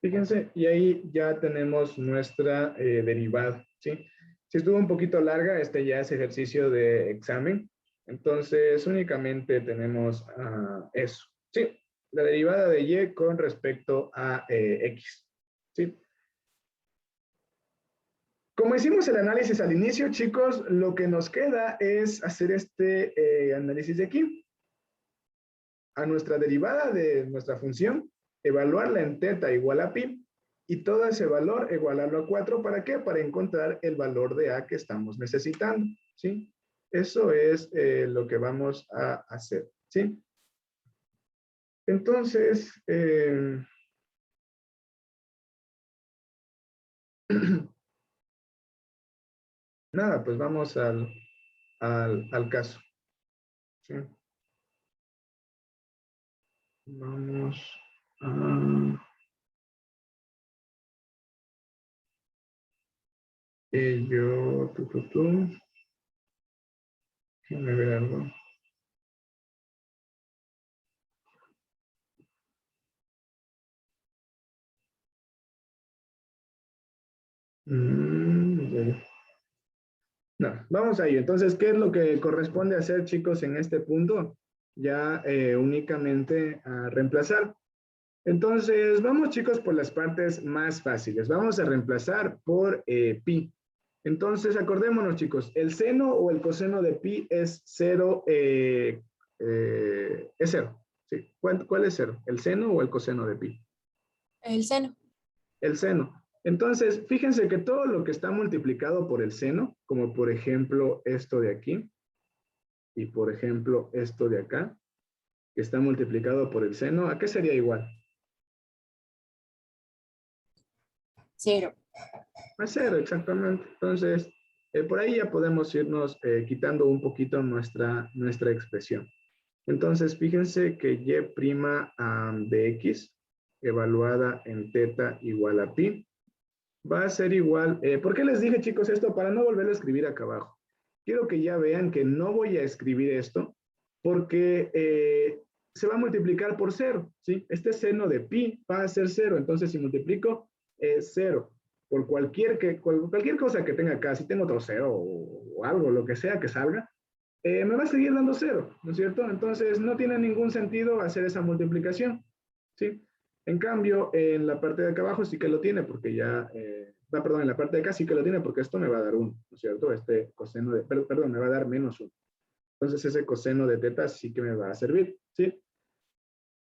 Fíjense, y ahí ya tenemos nuestra derivada, ¿sí? Si estuvo un poquito larga, este ya es ejercicio de examen. Entonces, únicamente tenemos eso, ¿sí? La derivada de y con respecto a x, ¿sí? Como hicimos el análisis al inicio, chicos, lo que nos queda es hacer este análisis de aquí. A nuestra derivada de nuestra función, evaluarla en teta igual a pi, y todo ese valor igualarlo a 4, ¿para qué? Para encontrar el valor de a que estamos necesitando, ¿sí? Eso es lo que vamos a hacer, ¿sí? Entonces, nada, pues vamos al caso, ¿sí? Vamos a... yo, déjame ver algo. Ya. No, vamos a ello. Entonces, ¿qué es lo que corresponde hacer, chicos, en este punto? Ya únicamente a reemplazar. Entonces, vamos, chicos, por las partes más fáciles. Vamos a reemplazar por pi. Entonces, acordémonos, chicos, el seno o el coseno de pi es 0. Es 0. ¿Sí? ¿Cuál es 0? ¿El seno o el coseno de pi? El seno. El seno. Entonces, fíjense que todo lo que está multiplicado por el seno, como por ejemplo esto de aquí, y por ejemplo esto de acá, que está multiplicado por el seno, ¿a qué sería igual? 0. A 0, exactamente. Entonces, por ahí ya podemos irnos quitando un poquito nuestra expresión. Entonces, fíjense que y' de x, evaluada en teta igual a pi, va a ser igual. ¿Por qué les dije, chicos, esto? Para no volverlo a escribir acá abajo. Quiero que ya vean que no voy a escribir esto porque se va a multiplicar por 0, ¿sí? Este seno de pi va a ser 0. Entonces, si multiplico 0 por cualquier cosa que tenga acá, si tengo otro 0 o algo, lo que sea que salga, me va a seguir dando 0, ¿no es cierto? Entonces, no tiene ningún sentido hacer esa multiplicación, ¿sí? En cambio, en la parte de acá abajo sí que lo tiene, porque ya, perdón, en la parte de acá sí que lo tiene, porque esto me va a dar 1, ¿no es cierto? Este coseno de, perdón, me va a dar menos 1. Entonces, ese coseno de teta sí que me va a servir, ¿sí?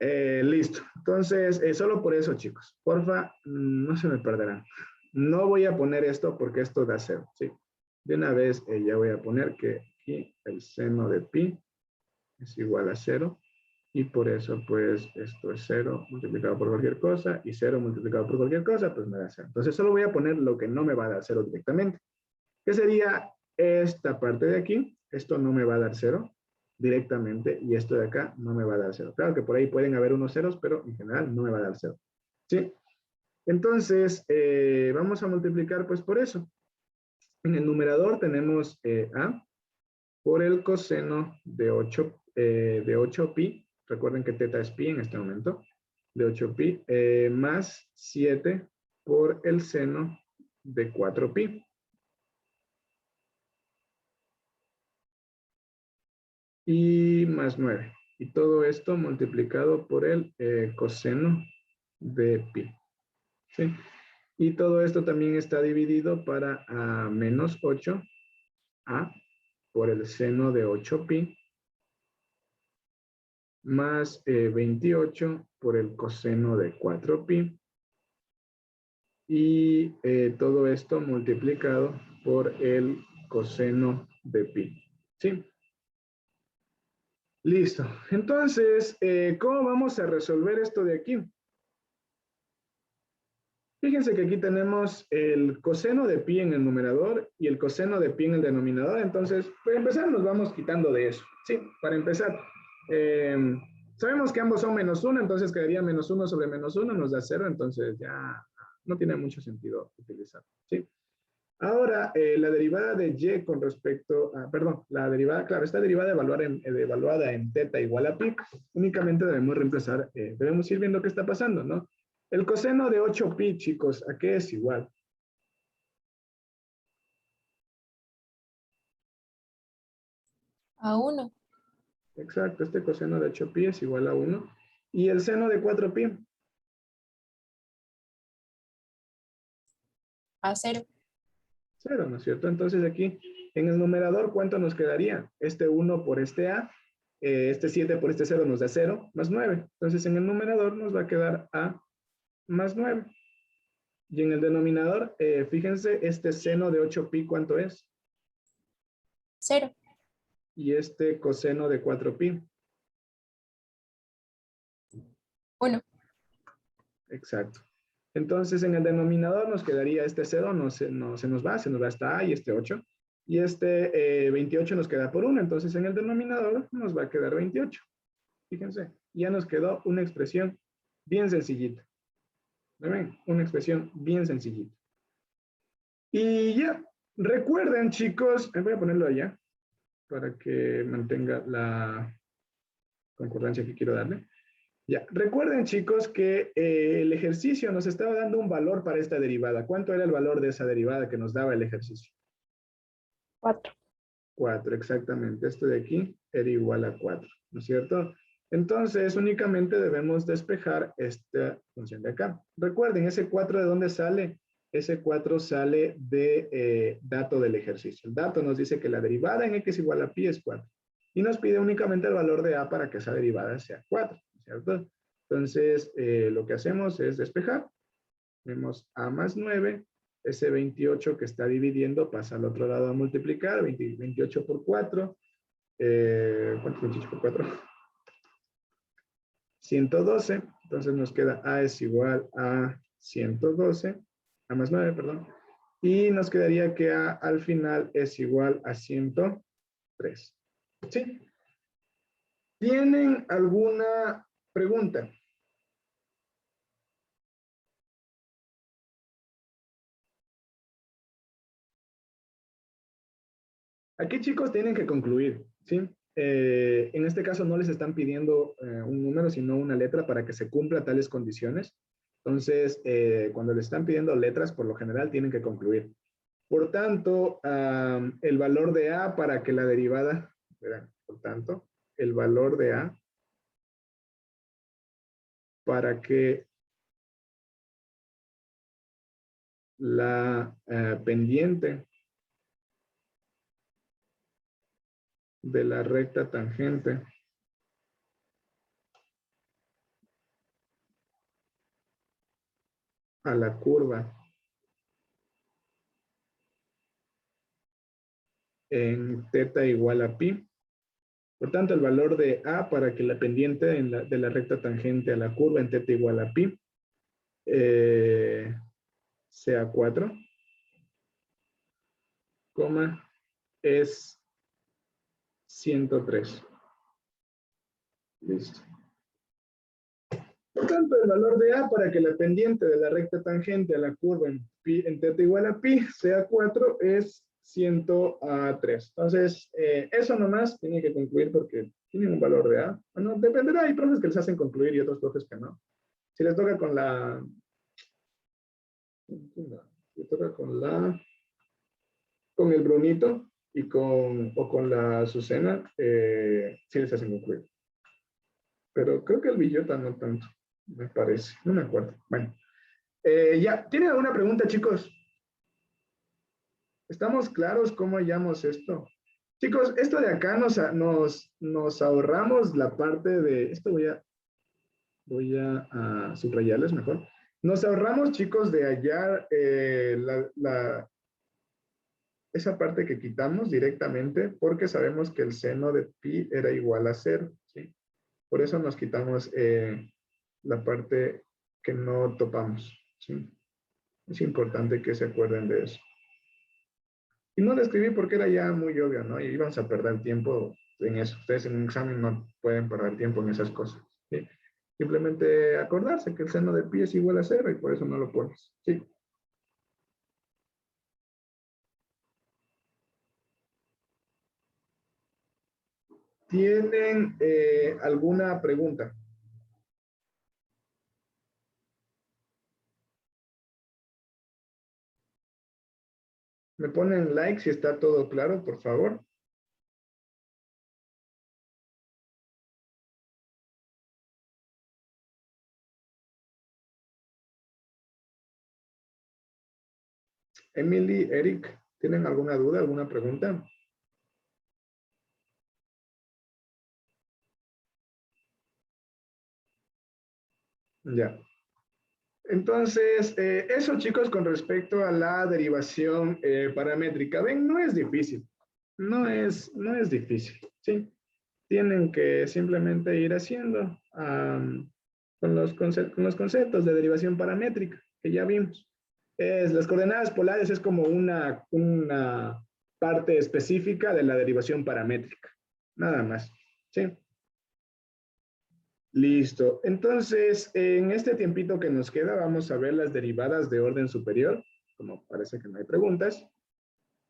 Listo. Entonces, solo por eso, chicos, porfa, no se me perderán. No voy a poner esto porque esto da 0, ¿sí? De una vez ya voy a poner que aquí el seno de pi es igual a 0. Y por eso, pues, esto es 0 multiplicado por cualquier cosa, y 0 multiplicado por cualquier cosa, pues me da 0. Entonces, solo voy a poner lo que no me va a dar 0 directamente, que sería esta parte de aquí. Esto no me va a dar 0 directamente, y esto de acá no me va a dar 0. Claro que por ahí pueden haber unos ceros, pero en general no me va a dar 0. ¿Sí? Entonces, vamos a multiplicar, pues, por eso. En el numerador tenemos a por el coseno de 8 pi. Recuerden que teta es pi en este momento, de 8 pi, más 7 por el seno de 4 pi. y más 9. Y todo esto multiplicado por el coseno de pi. ¿Sí? Y todo esto también está dividido para menos 8 por el seno de 8pi más 28 por el coseno de 4pi. Y todo esto multiplicado por el coseno de pi. ¿Sí? Listo. Entonces, ¿cómo vamos a resolver esto de aquí? Fíjense que aquí tenemos el coseno de pi en el numerador y el coseno de pi en el denominador. Entonces, para empezar, nos vamos quitando de eso. Sí, para empezar. Sabemos que ambos son menos 1, entonces quedaría menos 1 sobre menos 1, nos da 0, entonces ya no tiene mucho sentido utilizarlo. ¿Sí? Ahora, la derivada de y con respecto a, perdón, la derivada, claro, esta derivada evaluada en teta igual a pi, únicamente debemos reemplazar, debemos ir viendo qué está pasando, ¿no? El coseno de 8pi, chicos, ¿a qué es igual? A 1. Exacto, este coseno de 8pi es igual a 1. ¿Y el seno de 4pi? A 0. 0, ¿no es cierto? Entonces aquí, en el numerador, ¿cuánto nos quedaría? Este 1 por este a, este 7 por este 0 nos da 0, más 9. Entonces en el numerador nos va a quedar a más 9. Y en el denominador, fíjense, este seno de 8pi, ¿cuánto es? 0. Y este coseno de 4pi. 1. Exacto. Entonces en el denominador nos quedaría este 0, no se nos va hasta a y este 8. Y este 28 nos queda por 1. Entonces en el denominador nos va a quedar 28. Fíjense, ya nos quedó una expresión bien sencillita. ¿Me ven? Una expresión bien sencillita. Y ya, recuerden chicos, voy a ponerlo allá para que mantenga la concordancia que quiero darle. Ya, recuerden chicos que el ejercicio nos estaba dando un valor para esta derivada. ¿Cuánto era el valor de esa derivada que nos daba el ejercicio? 4. 4, exactamente. Esto de aquí era igual a 4, ¿no es cierto? Entonces, únicamente debemos despejar esta función de acá. Recuerden, ese 4 ¿de dónde sale? Ese 4 sale de dato del ejercicio. El dato nos dice que la derivada en x igual a pi es 4. Y nos pide únicamente el valor de a para que esa derivada sea 4, ¿cierto? Entonces, lo que hacemos es despejar. Vemos a más 9. Ese 28 que está dividiendo pasa al otro lado a multiplicar. 28 por 4. ¿Cuánto es 28 por 4? 112. Entonces nos queda a es igual a 112. A más 9, perdón. Y nos quedaría que a al final es igual a 103. ¿Sí? ¿Tienen alguna pregunta? Aquí chicos tienen que concluir, ¿sí? En este caso no les están pidiendo un número, sino una letra para que se cumpla tales condiciones. Entonces, cuando les están pidiendo letras, por lo general tienen que concluir. Por tanto, el valor de a para que la derivada, verán, por tanto, el valor de a para que la pendiente de la recta tangente a la curva en teta igual a pi. Por tanto, el valor de a para que la pendiente de la recta tangente a la curva en teta igual a pi sea 4, es 103. Listo. Por tanto, el valor de a para que la pendiente de la recta tangente a la curva en teta igual a pi sea 4 es 103. Entonces, eso nomás tiene que concluir porque tienen un valor de a. Bueno, dependerá, hay profes que les hacen concluir y otros profes que no. Si les toca con la... Si les toca con el brunito, o con la azucena, sí les hacen concluir. Pero creo que el billota no tanto, me parece. No me acuerdo. Bueno. Ya, ¿tienen alguna pregunta, chicos? ¿Estamos claros cómo hallamos esto? Chicos, esto de acá nos ahorramos la parte de... Esto voy a subrayarles mejor. Nos ahorramos, chicos, de hallar esa parte que quitamos directamente porque sabemos que el seno de pi era igual a 0. ¿Sí? Por eso nos quitamos la parte que no topamos. ¿Sí? Es importante que se acuerden de eso. Y no lo escribí porque era ya muy obvio, ¿no? Y íbamos a perder tiempo en eso. Ustedes en un examen no pueden perder tiempo en esas cosas. ¿Sí? Simplemente acordarse que el seno de pi es igual a 0 y por eso no lo pones. ¿Sí? ¿Tienen alguna pregunta? ¿Me ponen like si está todo claro, por favor? Emily, Eric, ¿tienen alguna duda, alguna pregunta? Ya. Entonces, eso chicos con respecto a la derivación paramétrica. Ven, no es difícil. No es difícil, ¿sí? Tienen que simplemente ir haciendo con los conceptos de derivación paramétrica que ya vimos. Las coordenadas polares es como una parte específica de la derivación paramétrica. Nada más, ¿sí? Listo. Entonces, en este tiempito que nos queda, vamos a ver las derivadas de orden superior. Como parece que no hay preguntas.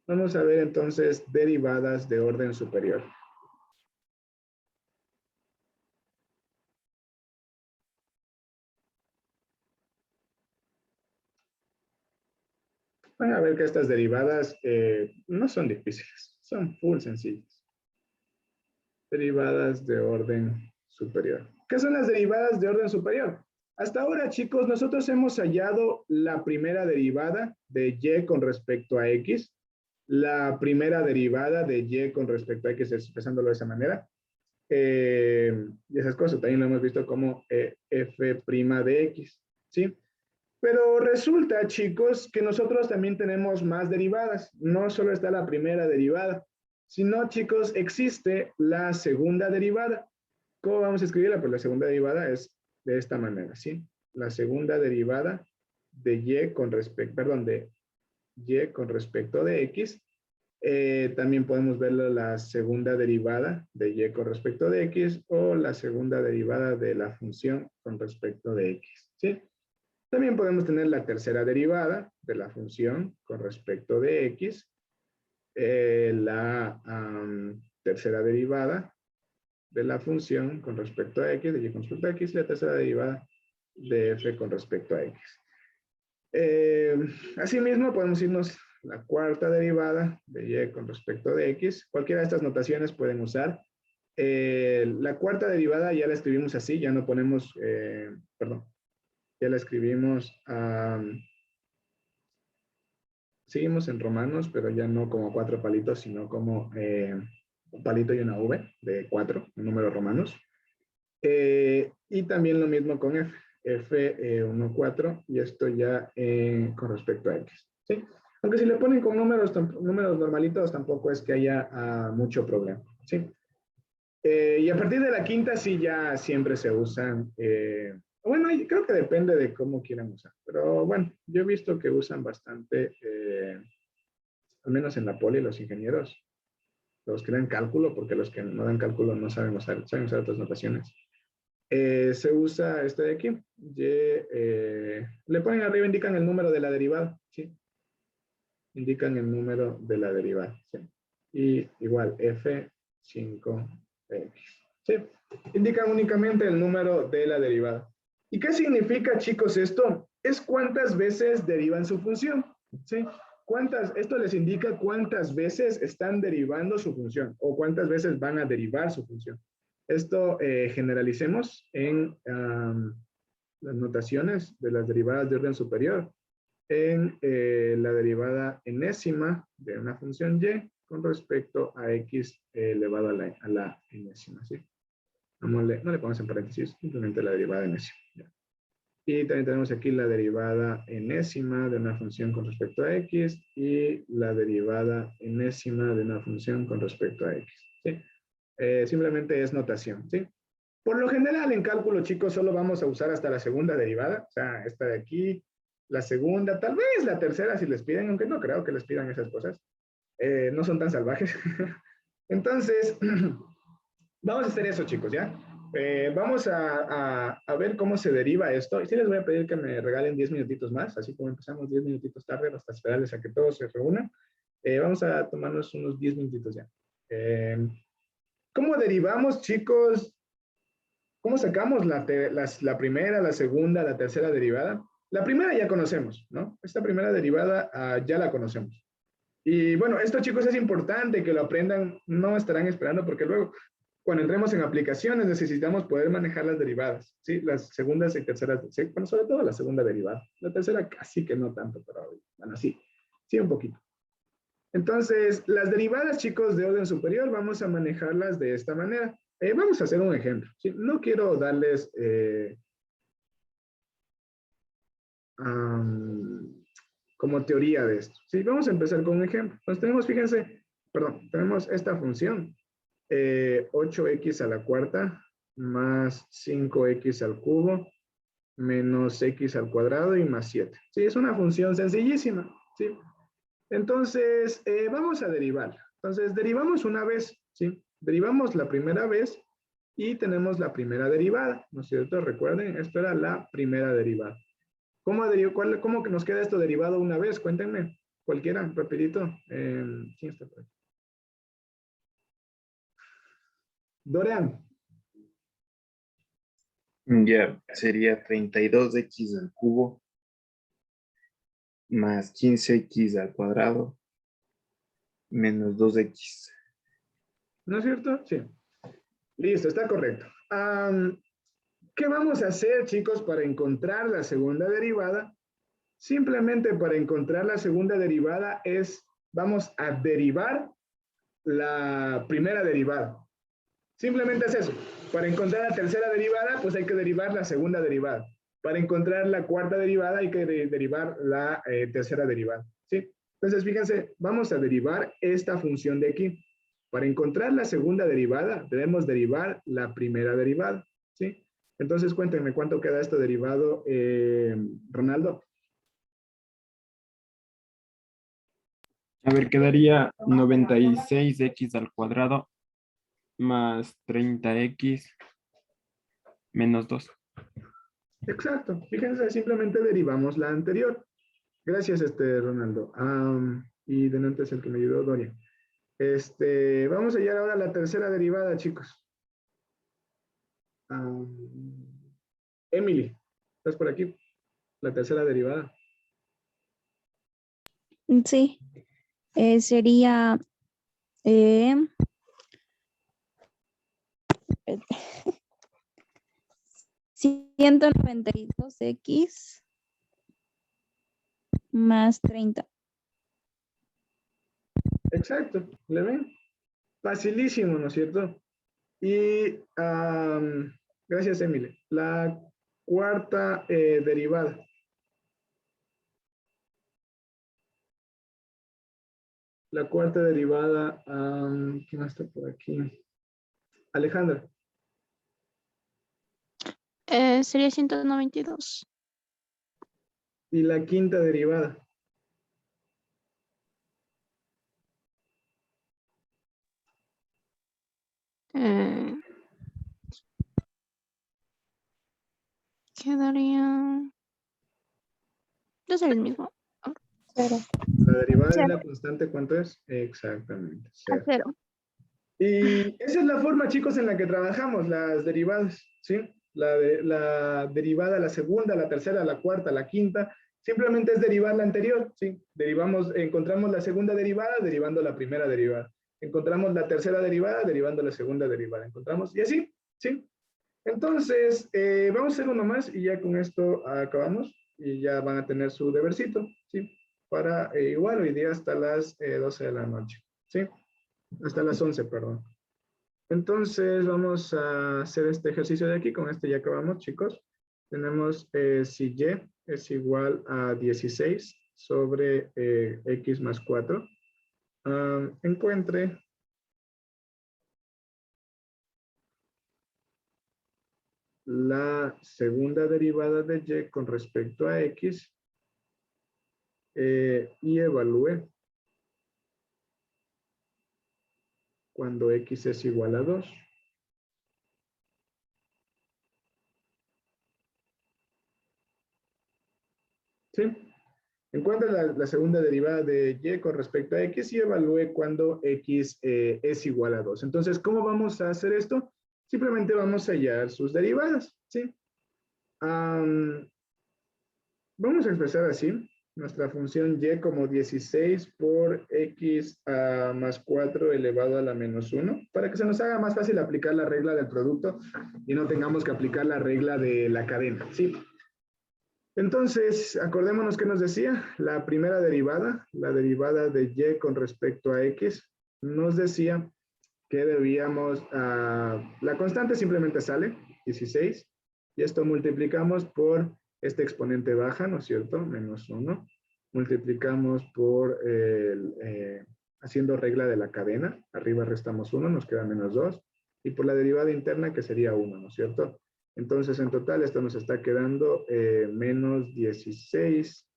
Vamos a ver entonces derivadas de orden superior. Van a ver que estas derivadas no son difíciles, son full sencillas. Derivadas de orden superior. ¿Qué son las derivadas de orden superior? Hasta ahora, chicos, nosotros hemos hallado la primera derivada de y con respecto a x, la primera derivada de y con respecto a x, expresándolo de esa manera, y esas cosas. También lo hemos visto como f' de x, ¿sí? Pero resulta, chicos, que nosotros también tenemos más derivadas. No solo está la primera derivada, sino, chicos, existe la segunda derivada. ¿Cómo vamos a escribirla? Pues la segunda derivada es de esta manera, ¿sí? La segunda derivada de y con respecto, perdón, de y con respecto de x. También podemos ver la segunda derivada de y con respecto de x o la segunda derivada de la función con respecto de x, ¿sí? También podemos tener la tercera derivada de la función con respecto de x, la tercera derivada de la función con respecto a x, de y con respecto a x, y la tercera derivada de f con respecto a x. Asimismo, podemos irnos la cuarta derivada de y con respecto de x. Cualquiera de estas notaciones pueden usar. La cuarta derivada ya la escribimos así, ya no ponemos, perdón, ya la escribimos, seguimos en romanos, pero ya no como 4 palitos, sino como un palito y una V de 4, en números romanos. Y también lo mismo con F, F 4, y esto ya con respecto a X, ¿sí? Aunque si le ponen con números normalitos, tampoco es que haya mucho problema, ¿sí? Y a partir de la quinta sí ya siempre se usan, bueno, creo que depende de cómo quieran usar, pero bueno, yo he visto que usan bastante, al menos en la poli, los ingenieros, los que dan cálculo, porque los que no dan cálculo no saben usar otras notaciones. Se usa este de aquí, le ponen arriba, indican el número de la derivada, ¿sí? Indican el número de la derivada, ¿sí? Y igual F5X, ¿sí? Indican únicamente el número de la derivada. ¿Y qué significa, chicos, esto? Es cuántas veces derivan su función, ¿sí? esto les indica cuántas veces están derivando su función o cuántas veces van a derivar su función. Esto generalicemos en las notaciones de las derivadas de orden superior en la derivada enésima de una función y con respecto a x elevado a la enésima, ¿sí? No le pongas en paréntesis, simplemente la derivada enésima. ¿Ya? Y también tenemos aquí la derivada enésima de una función con respecto a x y la derivada enésima de una función con respecto a x, ¿sí? Simplemente es notación, ¿sí? Por lo general en cálculo, chicos, solo vamos a usar hasta la segunda derivada, o sea, esta de aquí, la segunda, tal vez la tercera si les piden, aunque no creo que les pidan esas cosas. No son tan salvajes. Entonces, vamos a hacer eso, chicos, ¿ya? Vamos a ver cómo se deriva esto. Y sí les voy a pedir que me regalen 10 minutitos más, así como empezamos 10 minutitos tarde, hasta esperarles a que todos se reúnan. Vamos a tomarnos unos 10 minutitos ya. ¿Cómo derivamos, chicos? ¿Cómo sacamos la primera, la segunda, la tercera derivada? La primera ya conocemos, ¿no? Esta primera derivada ya la conocemos. Y bueno, esto, chicos, es importante que lo aprendan, no estarán esperando porque luego, cuando entremos en aplicaciones, necesitamos poder manejar las derivadas, ¿sí? Las segundas y terceras, ¿sí? Bueno, sobre todo la segunda derivada. La tercera casi que no tanto, pero bueno, sí un poquito. Entonces, las derivadas, chicos, de orden superior, vamos a manejarlas de esta manera. Vamos a hacer un ejemplo, ¿sí? No quiero darles como teoría de esto. Sí, vamos a empezar con un ejemplo. Entonces tenemos, fíjense, tenemos esta función, 8x a la cuarta más 5x al cubo menos x al cuadrado y más 7. Sí, es una función sencillísima, ¿sí? Entonces, vamos a derivarla. Entonces, derivamos una vez, ¿sí? Derivamos la primera vez y tenemos la primera derivada, ¿no es cierto? Recuerden, esto era la primera derivada. ¿Cómo que nos queda esto derivado una vez? Cuéntenme, cualquiera, rapidito. ¿Quién está por aquí? Dorian. Ya, sería 32x al cubo más 15x al cuadrado menos 2x. ¿No es cierto? Sí. Listo, está correcto. ¿Qué vamos a hacer, chicos, para encontrar la segunda derivada? Simplemente para encontrar la segunda derivada vamos a derivar la primera derivada. Simplemente es eso. Para encontrar la tercera derivada, pues hay que derivar la segunda derivada. Para encontrar la cuarta derivada, hay que derivar la tercera derivada, ¿sí? Entonces, fíjense, vamos a derivar esta función de aquí. Para encontrar la segunda derivada, debemos derivar la primera derivada, ¿sí? Entonces, cuéntenme cuánto queda esto derivado, Ronaldo. A ver, quedaría 96x al cuadrado más 30x menos 2. Exacto. Fíjense, simplemente derivamos la anterior. Gracias, Ronaldo. Y delante es el que me ayudó, Doria. Vamos a llegar ahora a la tercera derivada, chicos. Emily, ¿estás por aquí? La tercera derivada. Sí, sería 192x más 30. Exacto, ¿le ven? Facilísimo, ¿no es cierto? Y gracias, Emily. La cuarta derivada. La cuarta derivada, ¿quién más está por aquí? Alejandra. Sería 192. Y la quinta derivada. Quedaría... ¿No es el mismo? Cero. La derivada de Cero. la constante, ¿cuánto es? Exactamente. A cero. Y esa es la forma, chicos, en la que trabajamos las derivadas, ¿sí? La derivada, la segunda, la tercera, la cuarta, la quinta, Simplemente es derivar la anterior, ¿sí? Encontramos la segunda derivada derivando la primera derivada. Encontramos la tercera derivada derivando la segunda derivada. Encontramos, y así, ¿sí? Entonces, vamos a hacer uno más y ya con esto acabamos. Y ya van a tener su debercito, ¿sí? Para igual hoy día hasta las 12 de la noche, ¿sí? Hasta las 11, perdón. Entonces, vamos a hacer este ejercicio de aquí. Con este ya acabamos, chicos. Tenemos si y es igual a 16 sobre x más 4. Encuentre la segunda derivada de y con respecto a x y evalúe cuando x es igual a 2. ¿Sí? Encuentre la segunda derivada de y con respecto a x y evalúe cuando x es igual a 2. Entonces, ¿cómo vamos a hacer esto? Simplemente vamos a hallar sus derivadas, ¿sí? Vamos a expresar así. Nuestra función y como 16 por x más 4 elevado a la menos 1, para que se nos haga más fácil aplicar la regla del producto y no tengamos que aplicar la regla de la cadena, ¿sí? Entonces, acordémonos que nos decía la primera derivada, la derivada de y con respecto a x, nos decía que debíamos, la constante simplemente sale, 16, y esto multiplicamos por este exponente baja, ¿no es cierto? Menos 1. Multiplicamos por, haciendo regla de la cadena, arriba restamos 1, nos queda menos 2, y por la derivada interna que sería 1, ¿no es cierto? Entonces, en total, esto nos está quedando menos 16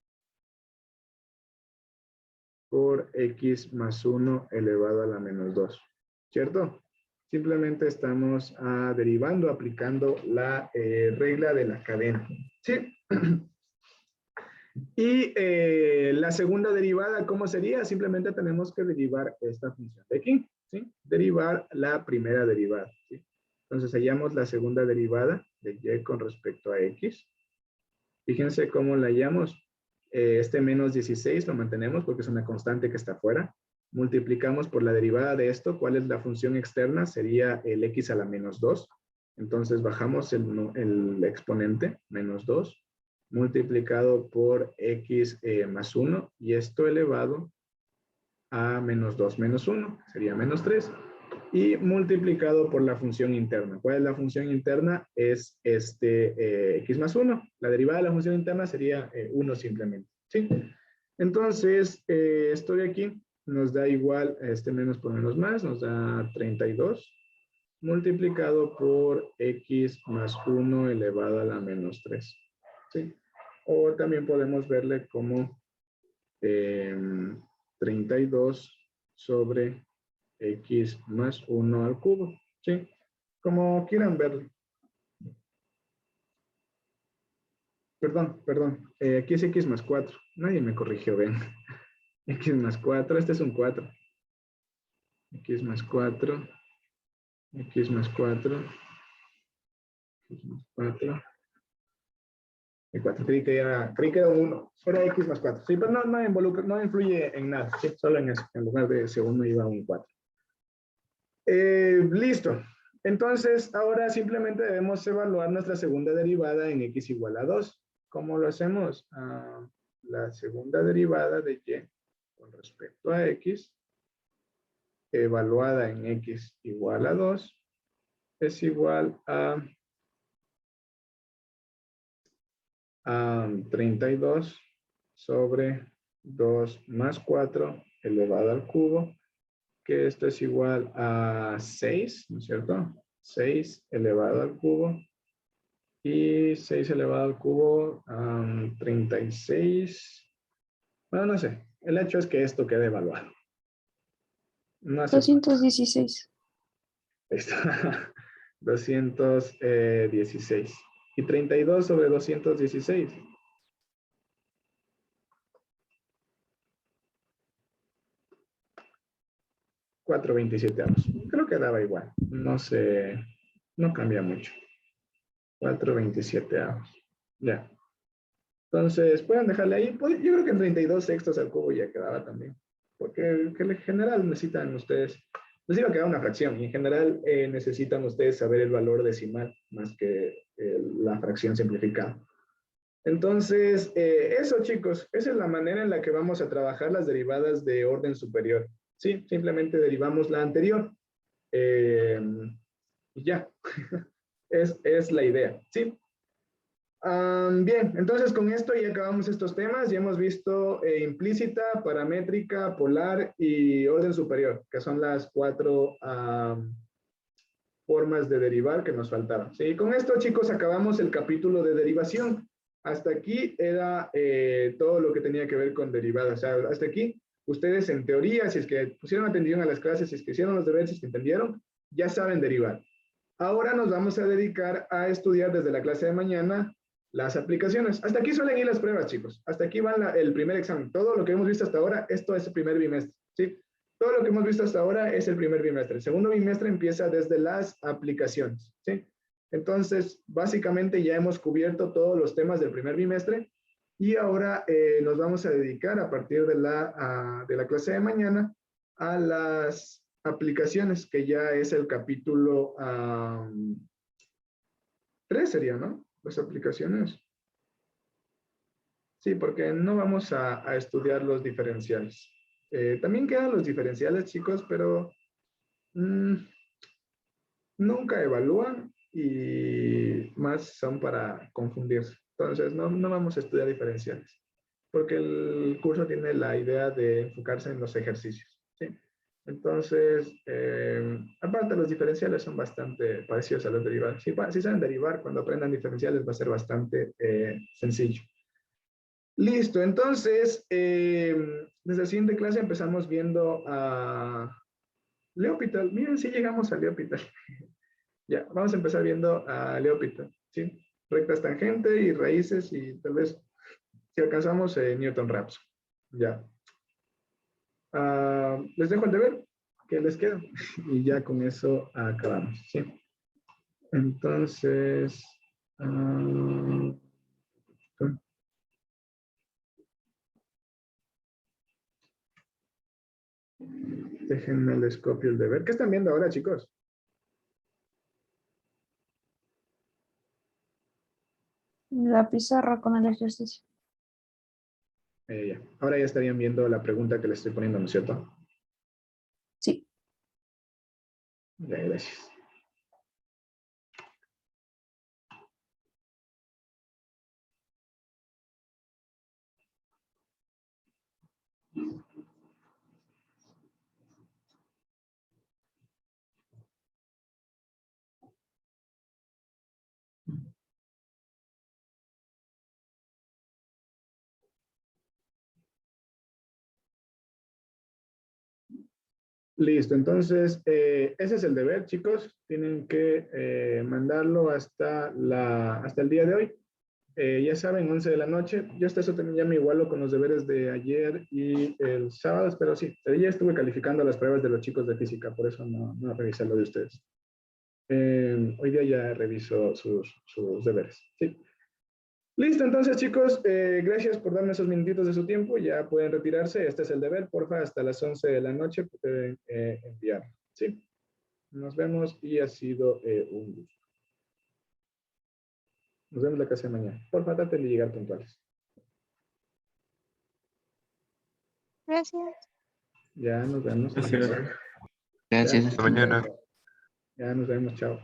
por x más 1 elevado a la menos 2, ¿cierto? Simplemente estamos derivando, aplicando la regla de la cadena, ¿sí? Y la segunda derivada, ¿cómo sería? Simplemente tenemos que derivar esta función de aquí, ¿sí? Derivar la primera derivada, ¿sí? Entonces hallamos la segunda derivada de y con respecto a x. Fíjense cómo la hallamos. Este menos 16 lo mantenemos porque es una constante que está afuera. Multiplicamos por la derivada de esto. ¿Cuál es la función externa? Sería el x a la menos 2. Entonces bajamos el exponente, menos 2, multiplicado por x más 1. Y esto elevado a menos 2 menos 1. Sería menos 3. Y multiplicado por la función interna. ¿Cuál es la función interna? Es x más 1. La derivada de la función interna sería 1 simplemente, ¿sí? Entonces, esto de aquí nos da igual, menos por menos más, nos da 32, multiplicado por x más 1 elevado a la menos 3, ¿sí? O también podemos verle como 32 sobre x más 1 al cubo, ¿sí? Como quieran verlo. Perdón. Aquí es x más 4. Nadie me corrigió, ven. X más 4, este es un 4. X más 4. X más 4. X más 4. Y 4. Creí que era 1. Era x más 4. Sí, pero no influye en nada. ¿Sí? Solo en eso. En lugar de ese 1 iba un 4. Listo. Entonces, ahora simplemente debemos evaluar nuestra segunda derivada en x igual a 2. ¿Cómo lo hacemos? La segunda derivada de y con respecto a x, evaluada en x igual a 2, es igual a 32 sobre 2 más 4 elevado al cubo, que esto es igual a 6, ¿no es cierto? 6 elevado al cubo. Y 6 elevado al cubo, 36. Bueno, no sé. El hecho es que esto quede evaluado. No hace 216. Ahí está. 216. Y 32 sobre 216. 4/27. Creo que daba igual. No sé. No cambia mucho. 4/27. Ya. Entonces, pueden dejarle ahí. Yo creo que en 32 sextos al cubo ya quedaba también. Porque que en general necesitan ustedes, les iba a quedar una fracción, y en general necesitan ustedes saber el valor decimal más que la fracción simplificada. Entonces, eso chicos, esa es la manera en la que vamos a trabajar las derivadas de orden superior. Sí, simplemente derivamos la anterior. Y ya, es la idea, ¿sí? Bien, entonces con esto ya acabamos estos temas. Ya hemos visto implícita, paramétrica, polar y orden superior, que son las 4 formas de derivar que nos faltaban. Sí, con esto chicos acabamos el capítulo de derivación. Hasta aquí era todo lo que tenía que ver con derivadas. O sea, hasta aquí ustedes en teoría, si es que pusieron atención a las clases, si es que hicieron los deberes, si es que entendieron, ya saben derivar. Ahora nos vamos a dedicar a estudiar desde la clase de mañana las aplicaciones. Hasta aquí suelen ir las pruebas, chicos. Hasta aquí va el primer examen. Todo lo que hemos visto hasta ahora, esto es el primer bimestre, ¿sí? Todo lo que hemos visto hasta ahora es el primer bimestre. El segundo bimestre empieza desde las aplicaciones, ¿sí? Entonces, básicamente ya hemos cubierto todos los temas del primer bimestre y ahora nos vamos a dedicar a partir de la clase de mañana a las aplicaciones, que ya es el capítulo 3 sería, ¿no? Las aplicaciones. Sí, porque no vamos a estudiar los diferenciales. También quedan los diferenciales, chicos, pero nunca evalúan y más son para confundirse. Entonces, no vamos a estudiar diferenciales, porque el curso tiene la idea de enfocarse en los ejercicios, ¿sí? Entonces, aparte los diferenciales son bastante parecidos a los derivados. Si saben derivar, cuando aprendan diferenciales va a ser bastante sencillo. Listo, entonces, desde la siguiente clase empezamos viendo a L'Hopital. Miren, si llegamos a L'Hopital. Ya, vamos a empezar viendo a L'Hopital, ¿sí? Rectas tangente y raíces y tal vez si alcanzamos Newton-Raphson. Ya. Les dejo el deber que les queda y ya con eso acabamos, ¿sí? Entonces, déjenme les copio el deber. ¿Qué están viendo ahora, chicos? La pizarra con el ejercicio. Ya. Ahora ya estarían viendo la pregunta que les estoy poniendo, ¿no es cierto? Sí. Ya, gracias. Listo, entonces, ese es el deber, chicos. Tienen que mandarlo hasta el día de hoy. Ya saben, 11 de la noche. Yo hasta eso también ya me igualo con los deberes de ayer y el sábado, pero sí, ya estuve calificando las pruebas de los chicos de física, por eso no revisé lo de ustedes. Hoy día ya reviso sus deberes. Sí. Listo, entonces chicos, gracias por darme esos minutitos de su tiempo. Ya pueden retirarse. Este es el deber, porfa, hasta las 11 de la noche pueden enviar. Sí. Nos vemos y ha sido un gusto. Nos vemos la clase de mañana. Porfa, traten de llegar puntuales. Gracias. Ya nos vemos. Gracias. Gracias. Hasta mañana. Ya nos vemos. Chao.